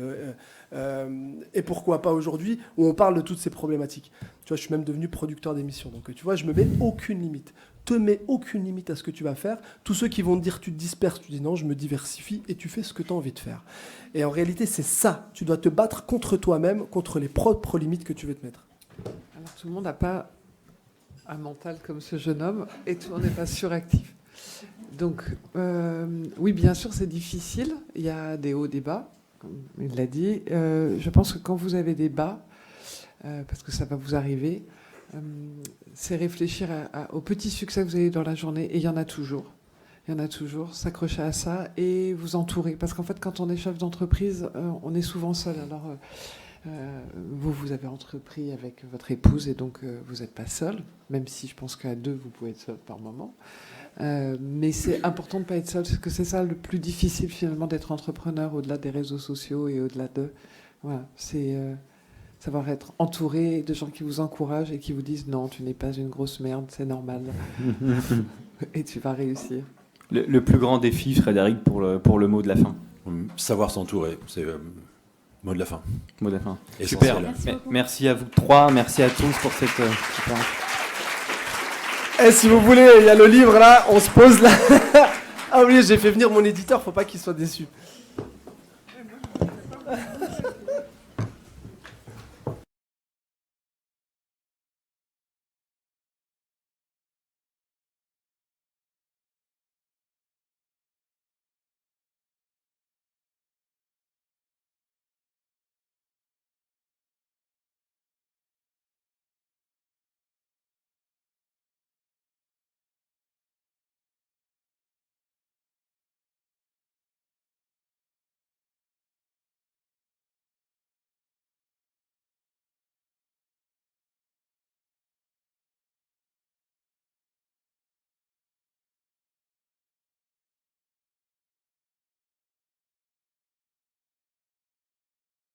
Et pourquoi pas aujourd'hui, où on parle de toutes ces problématiques. Tu vois, je suis même devenu producteur d'émissions. Donc, tu vois, je me mets aucune limite. Te mets aucune limite à ce que tu vas faire. Tous ceux qui vont te dire tu te disperses, tu dis non, je me diversifie et tu fais ce que tu as envie de faire. Et en réalité, c'est ça. Tu dois te battre contre toi-même, contre les propres limites que tu veux te mettre. Alors, tout le monde n'a pas un mental comme ce jeune homme et tout le monde n'est pas suractif. Donc, oui, bien sûr, c'est difficile. Il y a des hauts, des bas, comme il l'a dit. Je pense que quand vous avez des bas, parce que ça va vous arriver, c'est réfléchir aux petits succès que vous avez dans la journée. Et il y en a toujours. Il y en a toujours. S'accrocher à ça et vous entourer. Parce qu'en fait, quand on est chef d'entreprise, on est souvent seul. Alors, vous avez entrepris avec votre épouse et donc vous n'êtes pas seul, même si je pense qu'à deux, vous pouvez être seul par moment. Mais c'est important de ne pas être seul, parce que c'est ça le plus difficile finalement d'être entrepreneur au-delà des réseaux sociaux et au-delà de... Voilà, c'est savoir être entouré de gens qui vous encouragent et qui vous disent non, tu n'es pas une grosse merde, c'est normal. Et tu vas réussir. Le plus grand défi, Frédéric, pour le mot de la fin. Savoir s'entourer, c'est mot de la fin. Mot de la fin. Essentiel. Super. Merci à vous trois, merci à tous pour cette conférence. Et si vous voulez, il y a le livre là, on se pose là. Ah oui, j'ai fait venir mon éditeur, faut pas qu'il soit déçu.